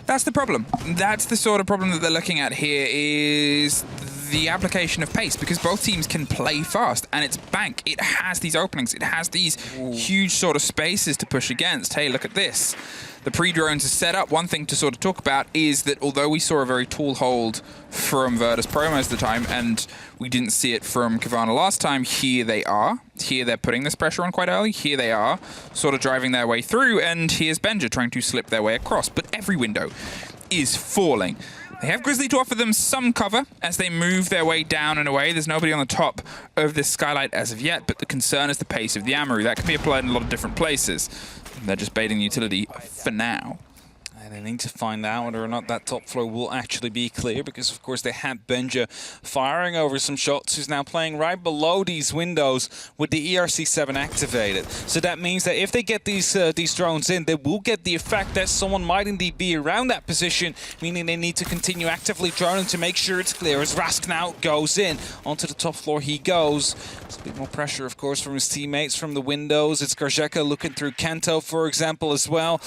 That's the problem. That's the sort of problem that they're looking at here, is the application of pace, because both teams can play fast, and it's Bank. It has these openings. It has these huge sort of spaces to push against. Hey, look at this. The pre-drones are set up. One thing to sort of talk about is that although we saw a very tall hold from VIRTUS.PRO most of the time, and we didn't see it from Cowana last time, here they are. Here they're putting this pressure on quite early. Here they are, sort of driving their way through, and here's Benja trying to slip their way across. But every window is falling. They have Grizzly to offer them some cover as they move their way down and away. There's nobody on the top of this skylight as of yet, but the concern is the pace of the Amaru. That can be applied in a lot of different places. They're just baiting the utility for now. And they need to find out whether or not that top floor will actually be clear, because of course they had Benja firing over some shots, who's now playing right below these windows with the ERC-7 activated. So that means that if they get these drones in, they will get the effect that someone might indeed be around that position, meaning they need to continue actively droning to make sure it's clear. As Rask now goes in, onto the top floor he goes. There's a bit more pressure, of course, from his teammates from the windows. It's Garjeka looking through Kento, for example, as well.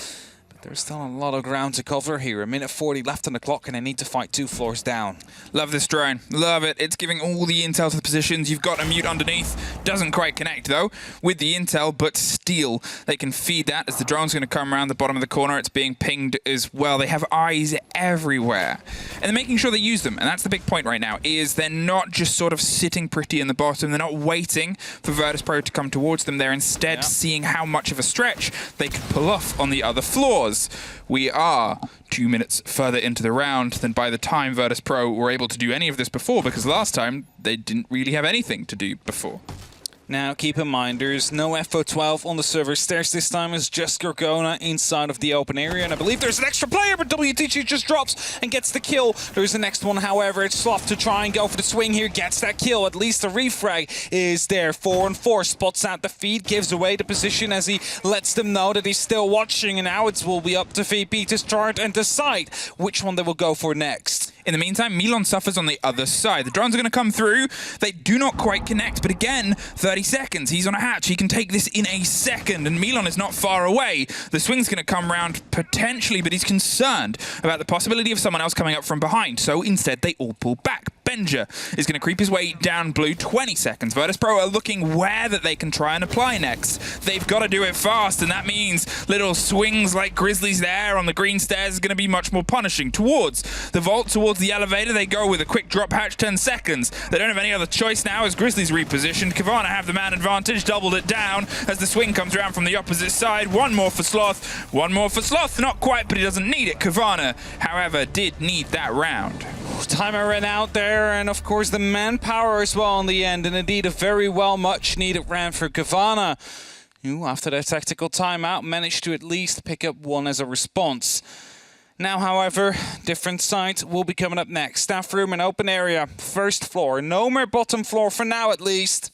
There's still a lot of ground to cover here. 1:40 left on the clock, and they need to fight 2 floors down. Love this drone. Love it. It's giving all the intel to the positions. You've got a mute underneath. Doesn't quite connect, though, with the intel, but still, they can feed that as the drone's going to come around the bottom of the corner. It's being pinged as well. They have eyes everywhere. And they're making sure they use them. And that's the big point right now, is they're not just sort of sitting pretty in the bottom. They're not waiting for VIRTUS.PRO to come towards them. They're instead seeing how much of a stretch they could pull off on the other floors. We are 2 minutes further into the round than by the time VIRTUS.PRO were able to do any of this before, because last time they didn't really have anything to do before. Now, keep in mind, there's no FO12 on the server stairs this time. It's just Gorgona inside of the open area. And I believe there's an extra player, but WTG just drops and gets the kill. There's the next one, however. It's Sloth to try and go for the swing here. Gets that kill. At least the refrag is there. 4-on-4. Spots out the feed. Gives away the position as he lets them know that he's still watching. And now it will be up to VP to start and decide which one they will go for next. In the meantime, Milan suffers on the other side. The drones are going to come through. They do not quite connect, but again, 30 seconds. He's on a hatch. He can take this in a second, and Milan is not far away. The swing's going to come round potentially, but he's concerned about the possibility of someone else coming up from behind. So instead, they all pull back. Benja is going to creep his way down blue. 20 seconds. VIRTUS.PRO are looking where that they can try and apply next. They've got to do it fast, and that means little swings like Grizzlies there on the green stairs is going to be much more punishing. Towards the vault, towards the elevator, they go with a quick drop hatch, 10 seconds. They don't have any other choice now as Grizzlies repositioned. Cowana have the man advantage, doubled it down as the swing comes around from the opposite side. One more for Sloth. One more for Sloth. Not quite, but he doesn't need it. Cowana, however, did need that round. Timer ran out there, and of course the manpower as well on the end, and indeed a very well much needed round for Cowana, who after their tactical timeout managed to at least pick up one as a response. Now, however, different sites will be coming up next. Staff room and open area, first floor. No more bottom floor for now, at least.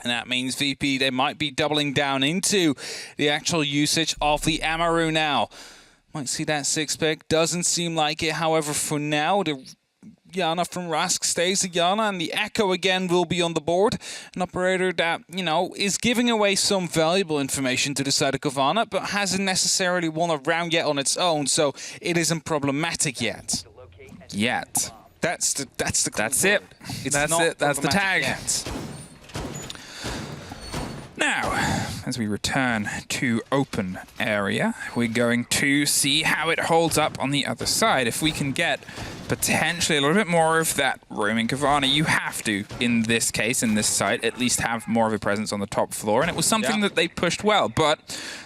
And that means VP, they might be doubling down into the actual usage of the Amaru now. Might see that 6-pick. Doesn't seem like it. However, for now, the Yana from Rask stays the Yana, and the Echo again will be on the board. An operator that, you know, is giving away some valuable information to the side of Cowana, but hasn't necessarily won a round yet on its own, so it isn't problematic yet. That's it. That's it. That's the tag. Yet. Now, as we return to open area, we're going to see how it holds up on the other side. If we can get potentially a little bit more of that roaming Cowana, you have to, in this case, in this site, at least have more of a presence on the top floor. And it was something that they pushed well, but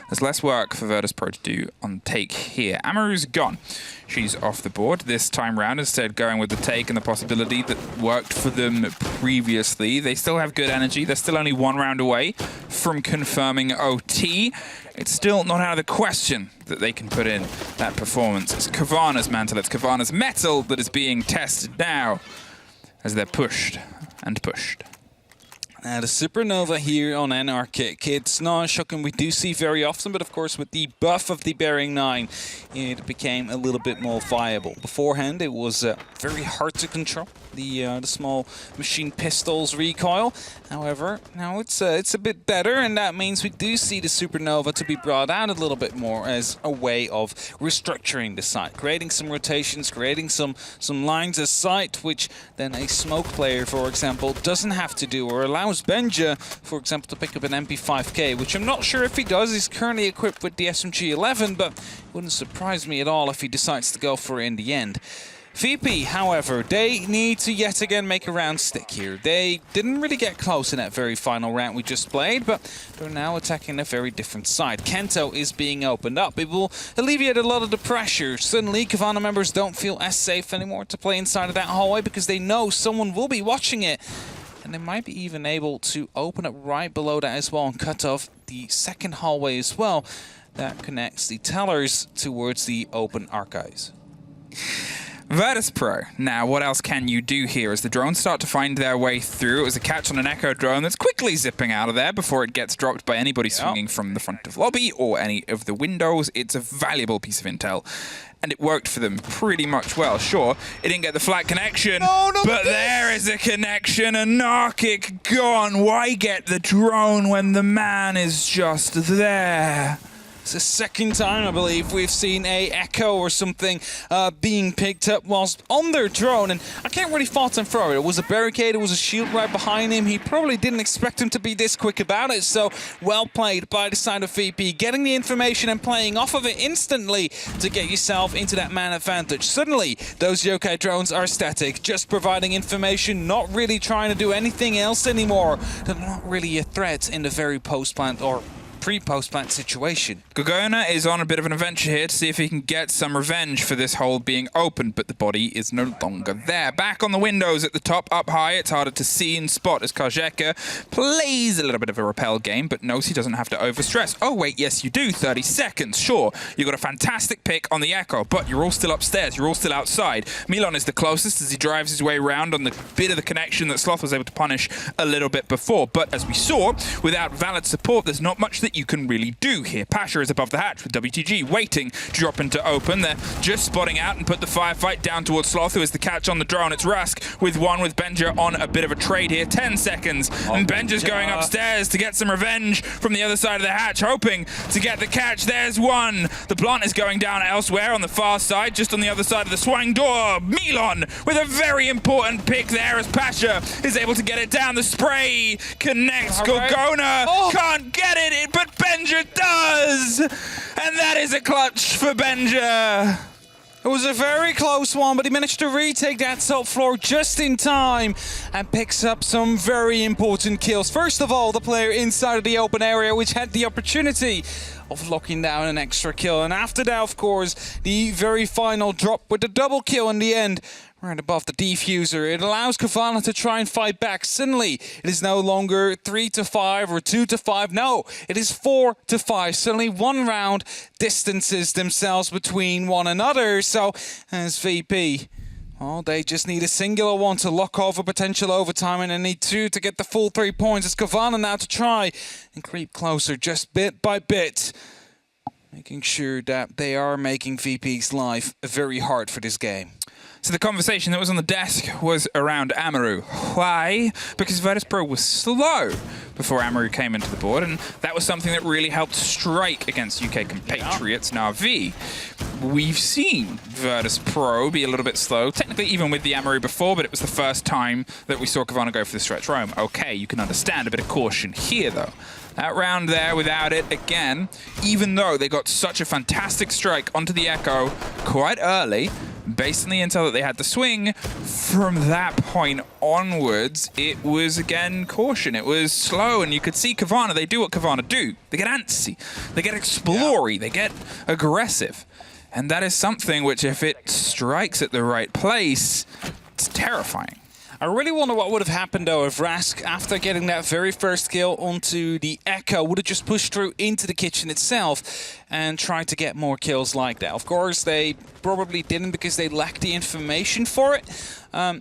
there's less work for VIRTUS.PRO to do on take here. Amaru's gone. She's off the board this time round, instead going with the take and the possibility that worked for them previously. They still have good energy. They're still only 1 round away from confirming OT. It's still not out of the question that they can put in that performance. It's Covana's mantle, it's Covana's metal that is being tested now as they're pushed and pushed. Now, the Supernova here on Anarchic, it's not shocking we do see very often, but of course with the buff of the Bearing 9, it became a little bit more viable. Beforehand, it was very hard to control, the small machine pistol's recoil. However, now it's a bit better, and that means we do see the Supernova to be brought out a little bit more as a way of restructuring the site, creating some rotations, creating some lines of sight, which then a smoke player, for example, doesn't have to do, or allows Benja, for example, to pick up an MP5K, which I'm not sure if he does. He's currently equipped with the SMG-11, but it wouldn't surprise me at all if he decides to go for it in the end. VP, however, they need to yet again make a round stick here. They didn't really get close in that very final round we just played, but they're now attacking a very different side. Kento is being opened up. It will alleviate a lot of the pressure. Suddenly, Cowana members don't feel as safe anymore to play inside of that hallway because they know someone will be watching it. And they might be even able to open up right below that as well and cut off the second hallway as well. that connects the tellers towards the open archives. VIRTUS.PRO. Now, what else can you do here as the drones start to find their way through? It was a catch on an Echo drone that's quickly zipping out of there before it gets dropped by anybody swinging from the front of lobby or any of the windows. It's a valuable piece of intel, and it worked for them pretty much well. Sure, it didn't get the flat connection, but there is a connection, and Narkic gone. Why get the drone when the man is just there? It's the second time, I believe, we've seen a Echo or something being picked up whilst on their drone, and I can't really fault him for it. It was a barricade, it was a shield right behind him. He probably didn't expect him to be this quick about it, so well played by the side of VP, getting the information and playing off of it instantly to get yourself into that man advantage. Suddenly, those yokai drones are static, just providing information, not really trying to do anything else anymore. They're not really a threat in the very post-plant or pre-post-plant situation. Cowana is on a bit of an adventure here to see if he can get some revenge for this hole being opened, but the body is no longer there. Back on the windows at the top, up high, it's harder to see and spot as Kajeka plays a little bit of a repel game, but knows he doesn't have to overstress. Oh wait, yes you do, 30 seconds, sure. You got a fantastic pick on the Echo, but you're all still upstairs, you're all still outside. Milan is the closest as he drives his way around on the bit of the connection that Sloth was able to punish a little bit before, but as we saw, without valid support, there's not much that you can really do here. Pasha is above the hatch with WTG waiting to drop into open. They're just spotting out and put the firefight down towards Sloth, who is the catch on the drone. It's Rusk with one, with Benja on a bit of a trade here. 10 seconds, and Benja's going upstairs to get some revenge from the other side of the hatch, hoping to get the catch. There's one. The plant is going down elsewhere on the far side, just on the other side of the swing door. Milan with a very important pick there as Pasha is able to get it down. The spray connects. Cowana can't get it, but Benja does! And that is a clutch for Benja. It was a very close one, but he managed to retake that top floor just in time and picks up some very important kills. First of all, the player inside of the open area, which had the opportunity of locking down an extra kill. And after that, of course, the very final drop with the double kill in the end, right above the defuser. It allows Cowana to try and fight back. Suddenly, it is no longer 3-5 or 2-5. No, it is 4-5. Suddenly, one round distances themselves between one another. So, as VP, well, they just need a singular one to lock off a potential overtime, and they need two to get the full 3 points. It's Cowana now to try and creep closer just bit by bit, making sure that they are making VP's life very hard for this game. So the conversation that was on the desk was around Amaru. Why? Because VIRTUS.PRO was slow before Amaru came into the board, and that was something that really helped strike against UK compatriots Na'Vi. We've seen VIRTUS.PRO be a little bit slow, technically even with the Amaru before, but it was the first time that we saw Cowana go for the stretch roam. Okay, you can understand a bit of caution here, though. That round there without it again, even though they got such a fantastic strike onto the Echo quite early, based on the intel that they had to swing, from that point onwards, it was again caution. It was slow, and you could see Cowana, they do what Cowana do. They get antsy, they get explory, they get aggressive. And that is something which, if it strikes at the right place, it's terrifying. I really wonder what would have happened, though, if Rask, after getting that very first kill onto the Echo, would have just pushed through into the kitchen itself and tried to get more kills like that. Of course, they probably didn't because they lacked the information for it.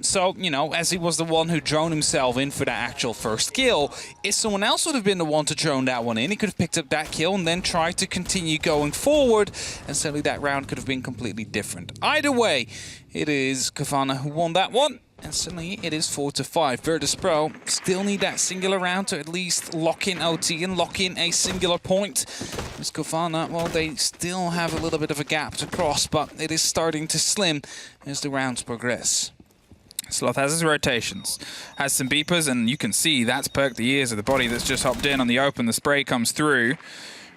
So, you know, as he was the one who droned himself in for that actual first kill, if someone else would have been the one to drone that one in, he could have picked up that kill and then tried to continue going forward, and certainly that round could have been completely different. Either way, it is Cowana who won that one. And suddenly it is 4-5. VIRTUS.PRO still need that singular round to at least lock in OT and lock in a singular point. As Cowana, well, they still have a little bit of a gap to cross, but it is starting to slim as the rounds progress. Sloth has his rotations, has some beepers, and you can see that's perked the ears of the body that's just hopped in on the open. The spray comes through,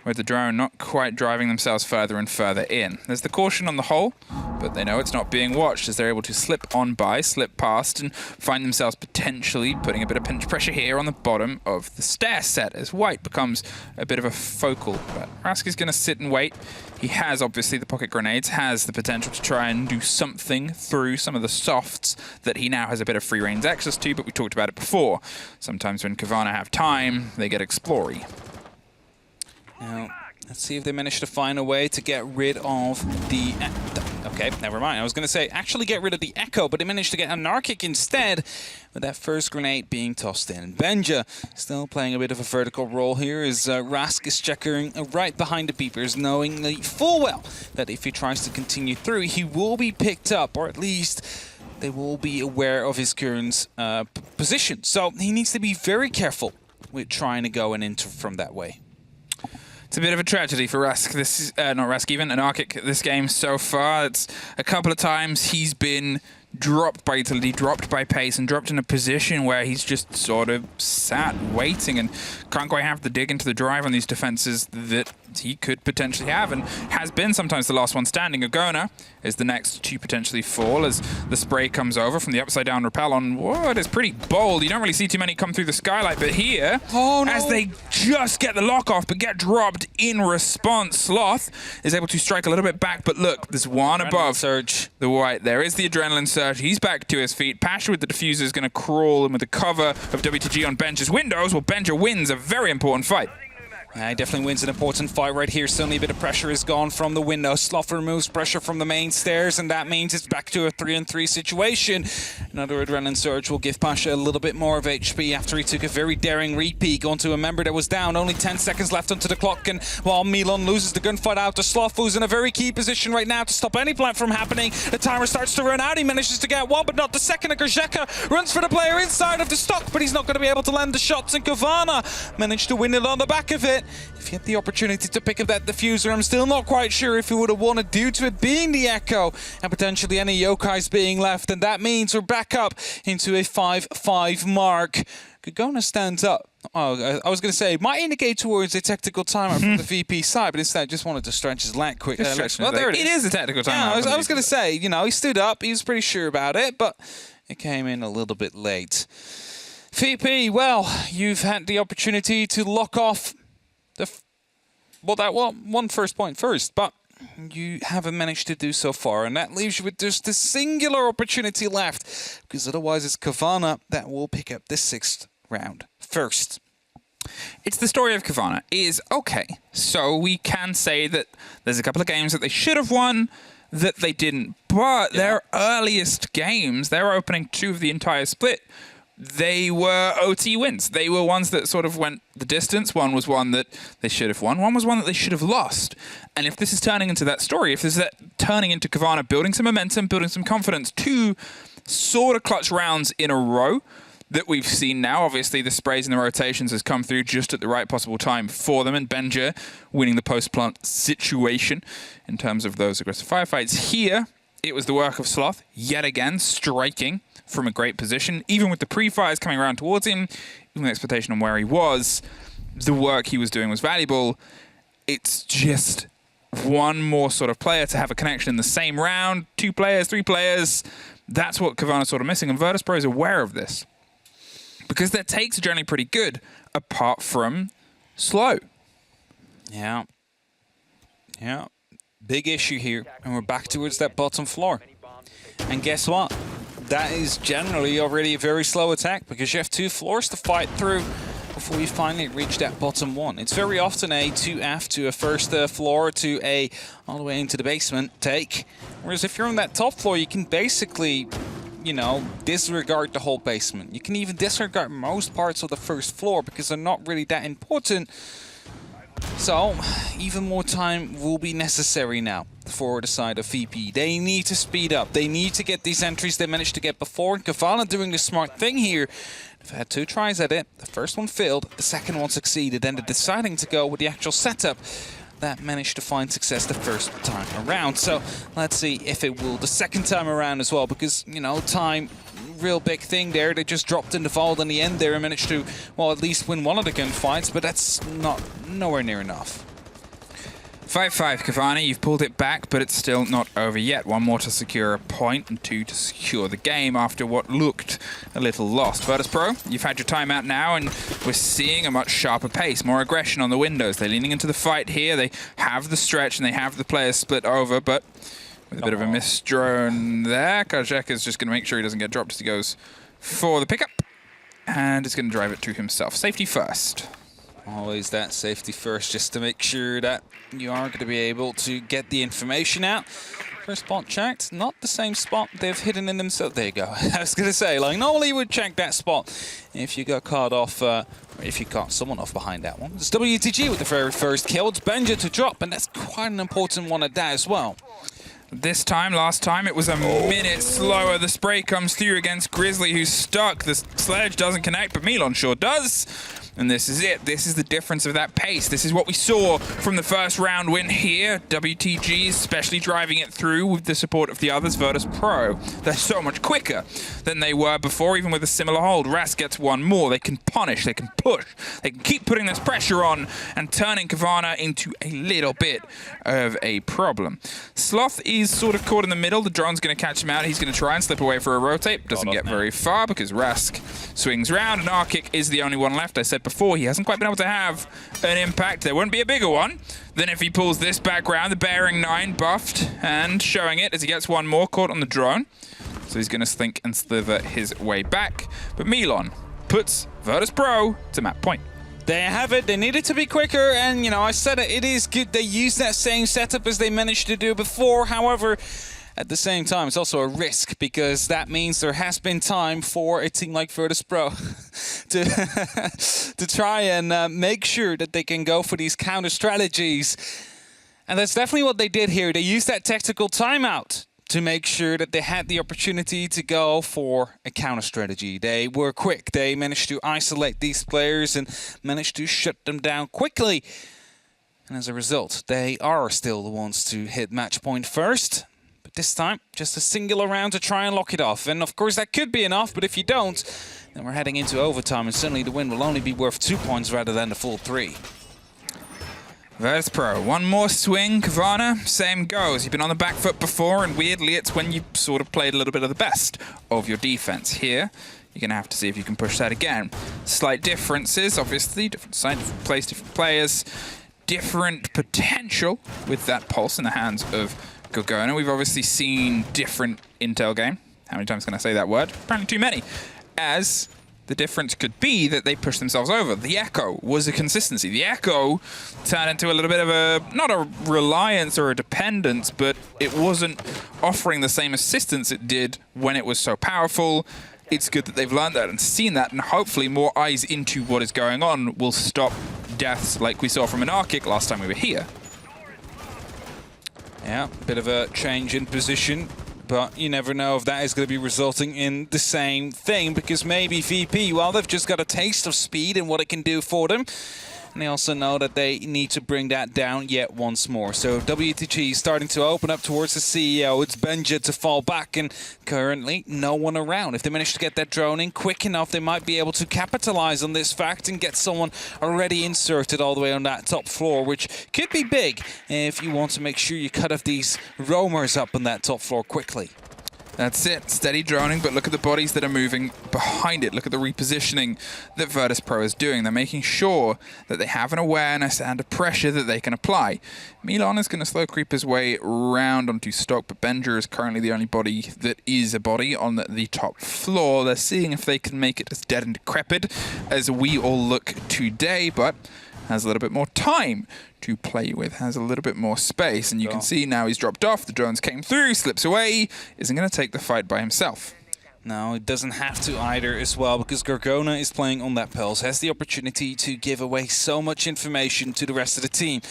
with the drone not quite driving themselves further and further in. There's the caution on the hole, but they know it's not being watched as they're able to slip on by, slip past, and find themselves potentially putting a bit of pinch pressure here on the bottom of the stair set as White becomes a bit of a focal. But Rask is going to sit and wait. He has, obviously, the pocket grenades, has the potential to try and do something through some of the softs that he now has a bit of free range access to, but we talked about it before. Sometimes when Cowana have time, they get explory. Now, Let's see if they manage to find a way to get rid of the... Okay, never mind. I was going to say actually get rid of the Echo, but they managed to get Anarchic instead, with that first grenade being tossed in. Benja still playing a bit of a vertical role here as Rask is checking right behind the beepers, knowing full well that if he tries to continue through, he will be picked up, or at least they will be aware of his current position. So he needs to be very careful with trying to go and enter from that way. It's a bit of a tragedy for Rask. This is not Rask, even Anarchic. This game so far, it's a couple of times he's been dropped by utility, dropped by pace, and dropped in a position where he's just sort of sat waiting and can't quite have the dig into the drive on these defenses that he could potentially have, and has been sometimes the last one standing. Agona is the next to potentially fall as the spray comes over from the upside down rappel on what is pretty bold. You don't really see too many come through the skylight, but here, as they just get the lock off but get dropped in response, Sloth is able to strike a little bit back, but look, there's one above surge. The white. There is the adrenaline surge. He's back to his feet. Pasha with the diffuser is going to crawl in with the cover of WTG on Benja's windows. Well, Benja wins a very important fight. Yeah, he definitely wins an important fight right here. Suddenly a bit of pressure is gone from the window. Sloth removes pressure from the main stairs, and that means it's back to a 3-on-3 situation. Another adrenaline surge will give Pasha a little bit more of HP after he took a very daring re-peek onto a member that was down. Only 10 seconds left onto the clock, and while Milan loses the gunfight out to Sloth, who's in a very key position right now to stop any plant from happening. The timer starts to run out. He manages to get one, but not the second. And Grzeka runs for the player inside of the stock, but he's not going to be able to land the shots, and Cowana managed to win it on the back of it. If he had the opportunity to pick up that diffuser, I'm still not quite sure if he would have won it due to it being the Echo and potentially any yokais being left, and that means we're back up into a 5-5 mark. Gogona stands up. Oh, I was going to say, might indicate towards a tactical timeout from the VP side, but instead just wanted to stretch his leg quick. Well, there it is a tactical timeout. Yeah, I was going to say, you know, he stood up, he was pretty sure about it, but it came in a little bit late. VP, well, you've had the opportunity to lock off one first point first, but you haven't managed to do so far, and that leaves you with just this singular opportunity left, because otherwise it's Cowana that will pick up the 6th round first. It's the story of Cowana. Is okay, so we can say that there's a couple of games that they should have won that they didn't, but their earliest games, their opening 2 of the entire split, they were OT wins. They were ones that sort of went the distance. One was one that they should have won. One was one that they should have lost. And if this is turning into that story, if this is that turning into Cowana building some momentum, building some confidence, 2 sort of clutch rounds in a row that we've seen now. Obviously, the sprays and the rotations has come through just at the right possible time for them. And Benja winning the post-plant situation in terms of those aggressive firefights. Here, it was the work of Sloth, yet again, striking from a great position. Even with the pre-fires coming around towards him, even the expectation on where he was, the work he was doing was valuable. It's just one more sort of player to have a connection in the same round. 2 players, 3 players. That's what Covana's sort of missing, and VIRTUS.PRO is aware of this. Because their takes are generally pretty good, apart from slow. Yeah. Yeah. Big issue here, and we're back towards that bottom floor. And guess what? That is generally already a very slow attack, because you have 2 floors to fight through before you finally reach that bottom one. It's very often a 2F to a first floor to a all the way into the basement take. Whereas if you're on that top floor, you can basically, you know, disregard the whole basement. You can even disregard most parts of the first floor because they're not really that important. So, even more time will be necessary now for the side of VP. They need to speed up. They need to get these entries they managed to get before. And Cowana doing the smart thing here. They've had 2 tries at it. The first one failed. The second one succeeded. And they're deciding to go with the actual setup that managed to find success the first time around. So, let's see if it will the second time around as well. Because, you know, time... real big thing there. They just dropped in the vault in the end there and managed to, well, at least win one of the gunfights, but that's nowhere near enough. 5-5, Cowana. You've pulled it back, but it's still not over yet. 1 more to secure a point and 2 to secure the game after what looked a little lost. VIRTUS.PRO, you've had your timeout now, and we're seeing a much sharper pace, more aggression on the windows. They're leaning into the fight here. They have the stretch and they have the players split over, but with a bit of a miss drone there. Kajek is just going to make sure he doesn't get dropped as he goes for the pickup. And is going to drive it to himself. Safety first. Always that safety first, just to make sure that you are going to be able to get the information out. First spot checked, not the same spot they've hidden in themselves. There you go. I was going to say, like, normally you would check that spot if you got caught off, or if you caught someone off behind that one. It's WTG with the very first kill. It's Benja to drop, and that's quite an important one at that as well. This time, last time, it was a minute slower. The spray comes through against Grizzly, who's stuck. The sledge doesn't connect, but Milan sure does. And this is it. This is the difference of that pace. This is what we saw from the first round win here. WTG especially driving it through with the support of the others. VIRTUS.PRO, they're so much quicker than they were before, even with a similar hold. Ras gets one more. They can punish, they can push, they can keep putting this pressure on and turning Cowana into a little bit of a problem. Sloth is sort of caught in the middle. The drone's going to catch him out. He's going to try and slip away for a rotate. Doesn't get very far because Rask swings round, and Arkic is the only one left. I said before, he hasn't quite been able to have an impact. There won't be a bigger one than if he pulls this back round. The bearing 9 buffed and showing it as he gets one more caught on the drone. So he's going to slink and slither his way back. But Milan puts VIRTUS.PRO to map point. There you have it. They needed to be quicker, and, you know, I said it is good they use that same setup as they managed to do before. However, at the same time, it's also a risk, because that means there has been time for a team like VIRTUS.PRO to try and make sure that they can go for these counter strategies. And that's definitely what they did here. They used that tactical timeout to make sure that they had the opportunity to go for a counter strategy. They were quick. They managed to isolate these players and managed to shut them down quickly. And as a result, they are still the ones to hit match point first. This time, just a singular round to try and lock it off. And of course, that could be enough, but if you don't, then we're heading into overtime, and suddenly the win will only be worth 2 points rather than the full 3. VIRTUS.PRO, one more swing. Cowana, same goes. You've been on the back foot before, and weirdly, it's when you sort of played a little bit of the best of your defense. Here, you're going to have to see if you can push that again. Slight differences, obviously. Different side, different place, different players. Different potential with that pulse in the hands of Cowana. We've obviously seen different intel game. How many times can I say that word? Apparently too many. As the difference could be that they pushed themselves over. The Echo was a consistency. The Echo turned into a little bit of a, not a reliance or a dependence, but it wasn't offering the same assistance it did when it was so powerful. It's good that they've learned that and seen that, and hopefully more eyes into what is going on will stop deaths like we saw from an Arkic last time we were here. Yeah, bit of a change in position, but you never know if that is going to be resulting in the same thing, because maybe VP, well, they've just got a taste of speed and what it can do for them. And they also know that they need to bring that down yet once more. So WTG is starting to open up towards the CEO. It's Benja to fall back, and currently no one around. If they manage to get that drone in quick enough, they might be able to capitalize on this fact and get someone already inserted all the way on that top floor, which could be big if you want to make sure you cut off these roamers up on that top floor quickly. That's it. Steady droning, but look at the bodies that are moving behind it. Look at the repositioning that VIRTUS.PRO is doing. They're making sure that they have an awareness and a pressure that they can apply. Milan is going to slow creep his way round onto Stoke, but Benja is currently the only body that is a body on the top floor. They're seeing if they can make it as dead and decrepit as we all look today, but has a little bit more time to play with, has a little bit more space, and you can see now he's dropped off, the drones came through, slips away, isn't going to take the fight by himself. No, it doesn't have to either as well, because Gorgona is playing on that pulse, has the opportunity to give away so much information to the rest of the team.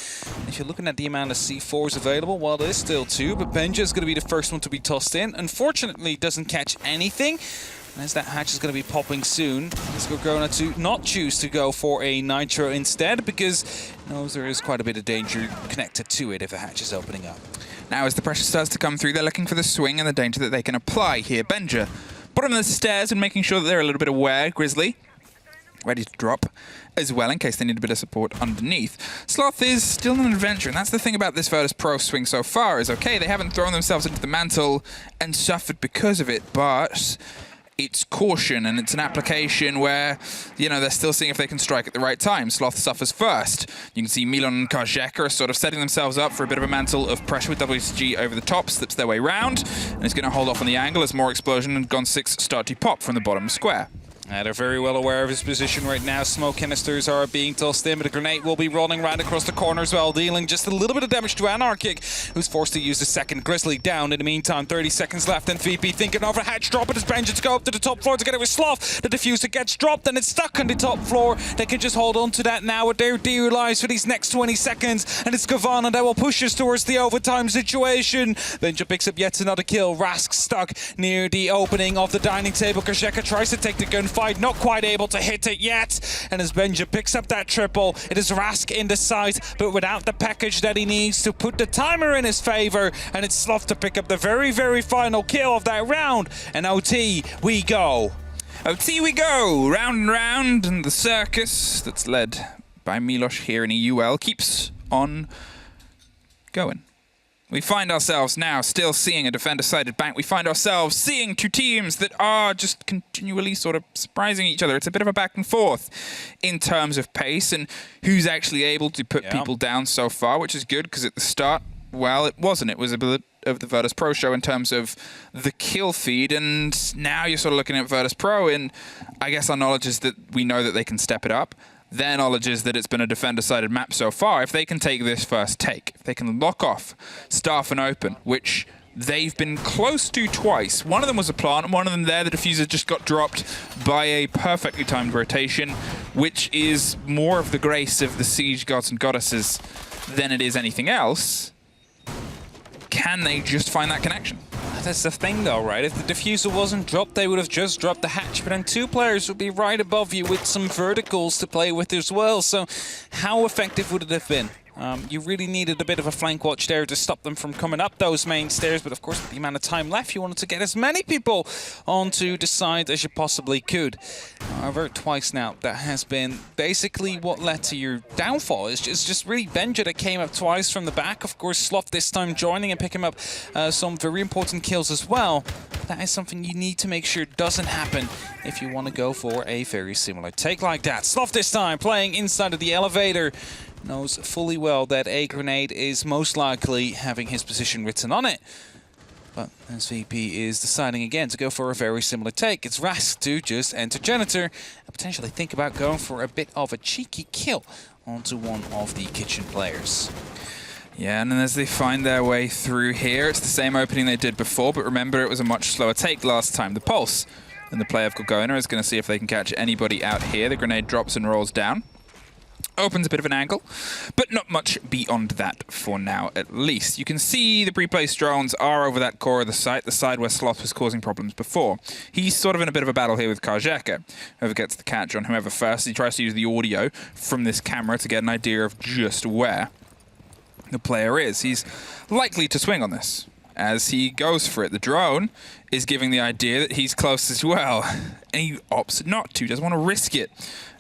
If you're looking at the amount of C4s available, well, there's still 2, but Benja is going to be the first one to be tossed in. Unfortunately, doesn't catch anything. And as that hatch is going to be popping soon, it's Gorgona to not choose to go for a Nitro instead, because he knows there is quite a bit of danger connected to it if the hatch is opening up. Now as the pressure starts to come through, they're looking for the swing and the danger that they can apply here. Benja, bottom of the stairs and making sure that they're a little bit aware. Grizzly, ready to drop as well in case they need a bit of support underneath. Sloth is still an adventure, and that's the thing about this VIRTUS.PRO swing so far, is okay, they haven't thrown themselves into the mantle and suffered because of it, but it's caution, and it's an application where, you know, they're still seeing if they can strike at the right time. Sloth suffers first. You can see Milan and Kajek are sort of setting themselves up for a bit of a mantle of pressure with WCG over the top, slips their way round, and is going to hold off on the angle as more explosion and Gon 6 start to pop from the bottom square. They're very well aware of his position right now. Smoke canisters are being tossed in, but a grenade will be rolling right across the corner as well, dealing just a little bit of damage to Anarchic, who's forced to use the second Grizzly down. In the meantime, 30 seconds left, and VP thinking over hatch drop it as Benji to go up to the top floor to get it with Sloth. The diffuser gets dropped and it's stuck on the top floor. They can just hold on to that now with their dear lives for these next 20 seconds, and it's Cowana that will push us towards the overtime situation. Benji picks up yet another kill. Rask stuck near the opening of the dining table. Kajeka tries to take the gunfight, not quite able to hit it yet. And as Benja picks up that triple, it is Rask in the sight, but without the package that he needs to put the timer in his favor. And it's Sloth to pick up the very, very final kill of that round. And OT we go. OT we go, round and round, and the circus that's led by Milos here in EUL keeps on going. We find ourselves now still seeing a defender-sided bank. We find ourselves seeing two teams that are just continually sort of surprising each other. It's a bit of a back and forth in terms of pace and who's actually able to put people down so far, which is good because at the start, well, it wasn't. It was a bit of the VIRTUS.PRO show in terms of the kill feed, and now you're sort of looking at VIRTUS.PRO, and I guess our knowledge is that we know that they can step it up. Their knowledge is that it's been a defender-sided map so far. If they can take this first take, if they can lock off Staff and Open, which they've been close to twice. One of them was a plant, and one of them there, the diffuser just got dropped by a perfectly timed rotation, which is more of the grace of the Siege gods and goddesses than it is anything else. Can they just find that connection? That's the thing though, right? If the diffuser wasn't dropped, they would have just dropped the hatch, but then two players would be right above you with some verticals to play with as well. So how effective would it have been? You really needed a bit of a flank watch there to stop them from coming up those main stairs, but of course with the amount of time left you wanted to get as many people onto the side as you possibly could. However, twice now that has been basically what led to your downfall. It's just really Benja that came up twice from the back. Of course Sloth this time joining and picking up some very important kills as well. That is something you need to make sure doesn't happen if you want to go for a very similar take like that. Sloth this time playing inside of the elevator. Knows fully well that a grenade is most likely having his position written on it. But SVP is deciding again to go for a very similar take. It's Rask to just enter Janitor and potentially think about going for a bit of a cheeky kill onto one of the kitchen players. Yeah, and then as they find their way through here, it's the same opening they did before, but remember it was a much slower take last time. The Pulse and the play of Cowana is going to see if they can catch anybody out here. The grenade drops and rolls down. Opens a bit of an angle, but not much beyond that for now, at least. You can see the pre-placed drones are over that core of the side where Sloth was causing problems before. He's sort of in a bit of a battle here with Kajeka. Whoever gets the catch on whoever first, he tries to use the audio from this camera to get an idea of just where the player is. He's likely to swing on this as he goes for it. The drone is giving the idea that he's close as well, and he opts not to, doesn't want to risk it.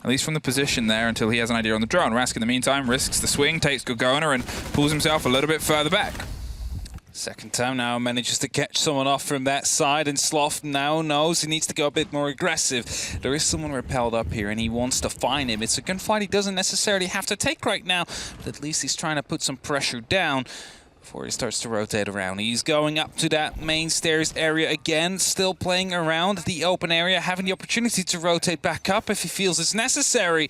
At least from the position there until he has an idea on the drone. Rask in the meantime risks the swing, takes Cowana and pulls himself a little bit further back. Second time now manages to catch someone off from that side, and Sloth now knows he needs to go a bit more aggressive. There is someone repelled up here and he wants to find him. It's a gunfight he doesn't necessarily have to take right now, but at least he's trying to put some pressure down before he starts to rotate around. He's going up to that main stairs area again, still playing around the open area, having the opportunity to rotate back up if he feels it's necessary.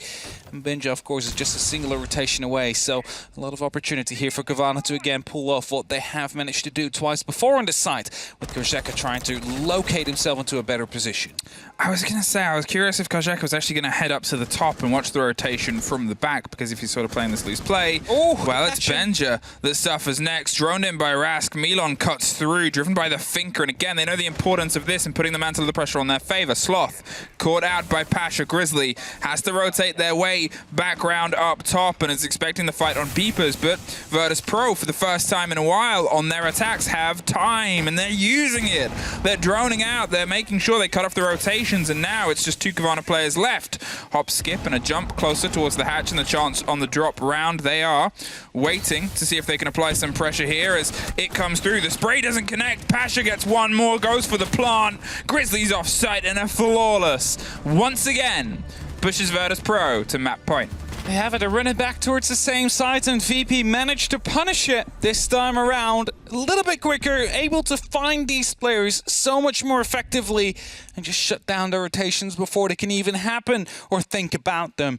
And Benja, of course, is just a singular rotation away, so a lot of opportunity here for Cowana to again pull off what they have managed to do twice before on the site, with Kajeka trying to locate himself into a better position. I was going to say, I was curious if Kajeka was actually going to head up to the top and watch the rotation from the back, because if he's sort of playing this loose play, well, it's Benja that suffers next. Droned in by Rask, Milon cuts through, driven by the Finker, and again, they know the importance of this and putting the mantle of the pressure on their favor. Sloth, caught out by Pasha. Grizzly has to rotate their way back round up top and is expecting the fight on beepers, but VIRTUS.PRO, for the first time in a while on their attacks, have time, and they're using it. They're droning out, they're making sure they cut off the rotations, and now it's just two Cowana players left. Hop, skip, and a jump closer towards the hatch and the chance on the drop round. They are waiting to see if they can apply some pressure here as it comes through. The spray doesn't connect. Pasha gets one more, goes for the plant. Grizzly's off site and a flawless. Once again, pushes VIRTUS.PRO to map point. They have it, they're running back towards the same site, and VP managed to punish it this time around. a little bit quicker, able to find these players so much more effectively and just shut down their rotations before they can even happen or think about them.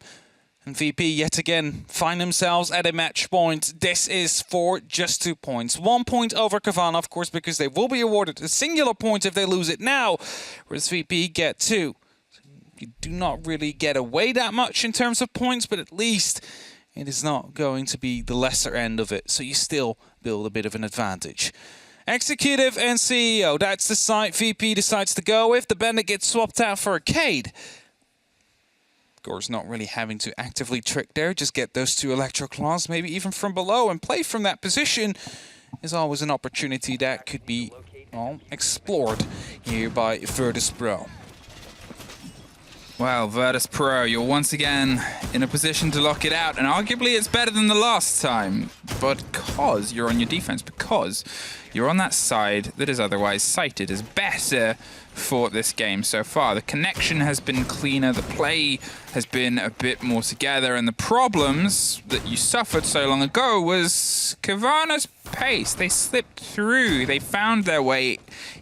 And VP yet again find themselves at a match point. This is for just 2 points. 1 point over Cowana, of course, because they will be awarded a singular point if they lose it now, whereas VP get 2. So you do not really get away that much in terms of points, but at least it is not going to be the lesser end of it, so you still build a bit of an advantage. Executive and CEO, that's the site VP decides to go with. The Bandit gets swapped out for Arcade. Gore's not really having to actively trick there, just get those 2 Electro Claws, maybe even from below, and play from that position is always an opportunity that could be, well, explored here by VIRTUS.PRO. Well, VIRTUS.PRO, you're once again in a position to lock it out, and arguably it's better than the last time, because you're on your defense, because you're on that side that is otherwise cited as better for this game so far. The connection has been cleaner, the play has been a bit more together, and the problems that you suffered so long ago was Covana's pace. They slipped through, they found their way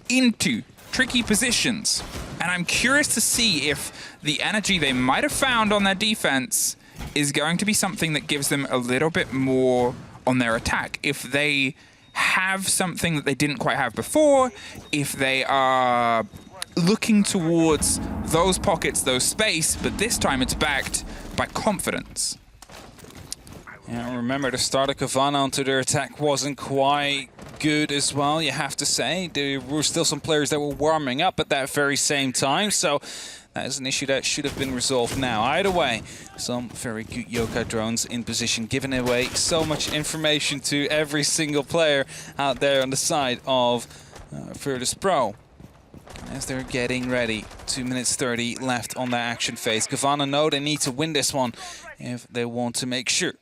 into tricky positions. And I'm curious to see if the energy they might have found on their defense is going to be something that gives them a little bit more on their attack. If they have something that they didn't quite have before, if they are looking towards those pockets, those space, but this time it's backed by confidence. Yeah, remember the start of Cowana onto their attack wasn't quite good as well, you have to say. There were still some players that were warming up at that very same time, so that is an issue that should have been resolved now. Either way, some very good Yokai drones in position, giving away so much information to every single player out there on the side of VIRTUS.PRO. As they're getting ready, 2 minutes 30 left on that action phase. Cowana know they need to win this one if they want to make sure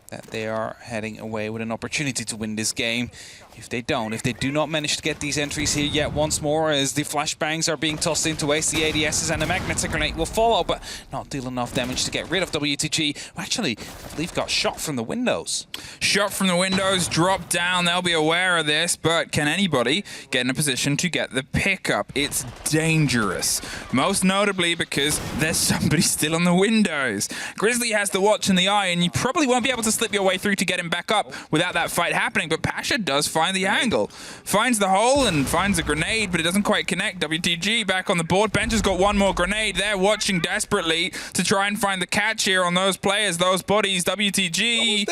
that they are heading away with an opportunity to win this game. If they don't, if they do not manage to get these entries here yet once more, as the flashbangs are being tossed into waste, the ADSs and the magnetic grenade will follow, but not deal enough damage to get rid of WTG, who actually, I believe, got shot from the windows. Shot from the windows, dropped down, they'll be aware of this, but can anybody get in a position to get the pickup? It's dangerous, most notably because there's somebody still on the windows. Grizzly has the watch in the eye, and you probably won't be able to slip your way through to get him back up without that fight happening, but Pasha does find the angle. Finds the hole and finds a grenade, but it doesn't quite connect. WTG back on the board. Bench has got one more grenade. They're watching desperately to try and find the catch here on those players, those bodies. WTG,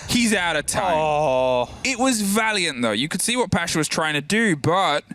he's out of time. Oh. It was valiant, though. You could see what Pasha was trying to do, but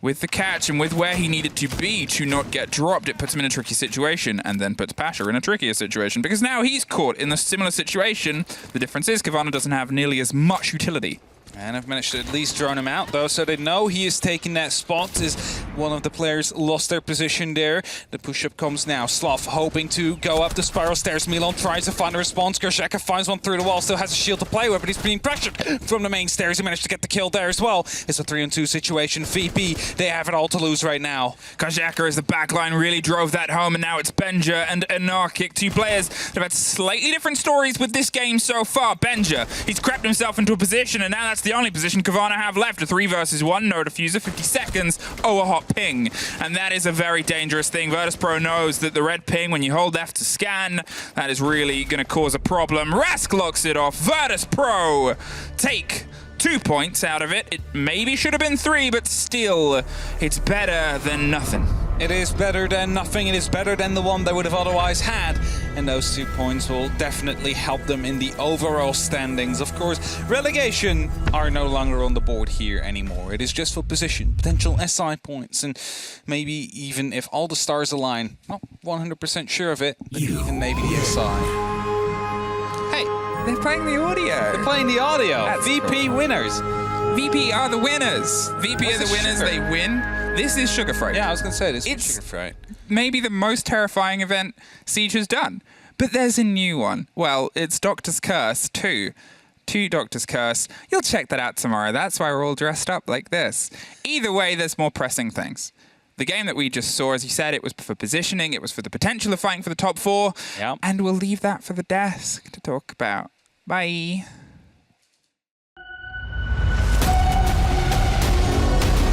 with the catch and with where he needed to be to not get dropped, it puts him in a tricky situation, and then puts Pasha in a trickier situation, because now he's caught in a similar situation. The difference is Cowana doesn't have nearly as much utility. And I've managed to at least drone him out, though, so they know he is taking that spot as one of the players lost their position there. The push-up comes now. Sloth hoping to go up the spiral stairs. Milan tries to find a response. Gershaka finds one through the wall, still has a shield to play with, but he's being pressured from the main stairs. He managed to get the kill there as well. It's a 3-on-2 situation. VP, they have it all to lose right now. Kajaka as the backline really drove that home, and now it's Benja and Anarchic, 2 players that have had slightly different stories with this game so far. Benja, he's crept himself into a position, and now that's the only position Cowana have left. A 3 versus 1, no diffuser, 50 seconds, a hot ping. And that is a very dangerous thing. VIRTUS.PRO knows that the red ping, when you hold F to scan, that is really going to cause a problem. Rask locks it off. VIRTUS.PRO take 2 points out of it. It maybe should have been 3, but still, it's better than nothing. It is better than nothing. It is better than the one they would have otherwise had. And those 2 points will definitely help them in the overall standings. Of course, relegation are no longer on the board here anymore. It is just for position, potential SI points, and maybe even if all the stars align, not 100% sure of it, but even maybe the SI. They're playing the audio. They're playing the audio. That's VP cool. winners. VP are the winners. VP are the winners. Sugar? They win. This is Sugar Fright. Yeah, I was going to say this It's is Sugar Fright. maybe the most terrifying event Siege has done. But there's a new one. Well, it's Doctor's Curse 2. 2 Doctor's Curse. You'll check that out tomorrow. That's why we're all dressed up like this. Either way, there's more pressing things. The game that we just saw, as you said, it was for positioning. It was for the potential of fighting for the top 4. Yep. And we'll leave that for the desk to talk about. Bye.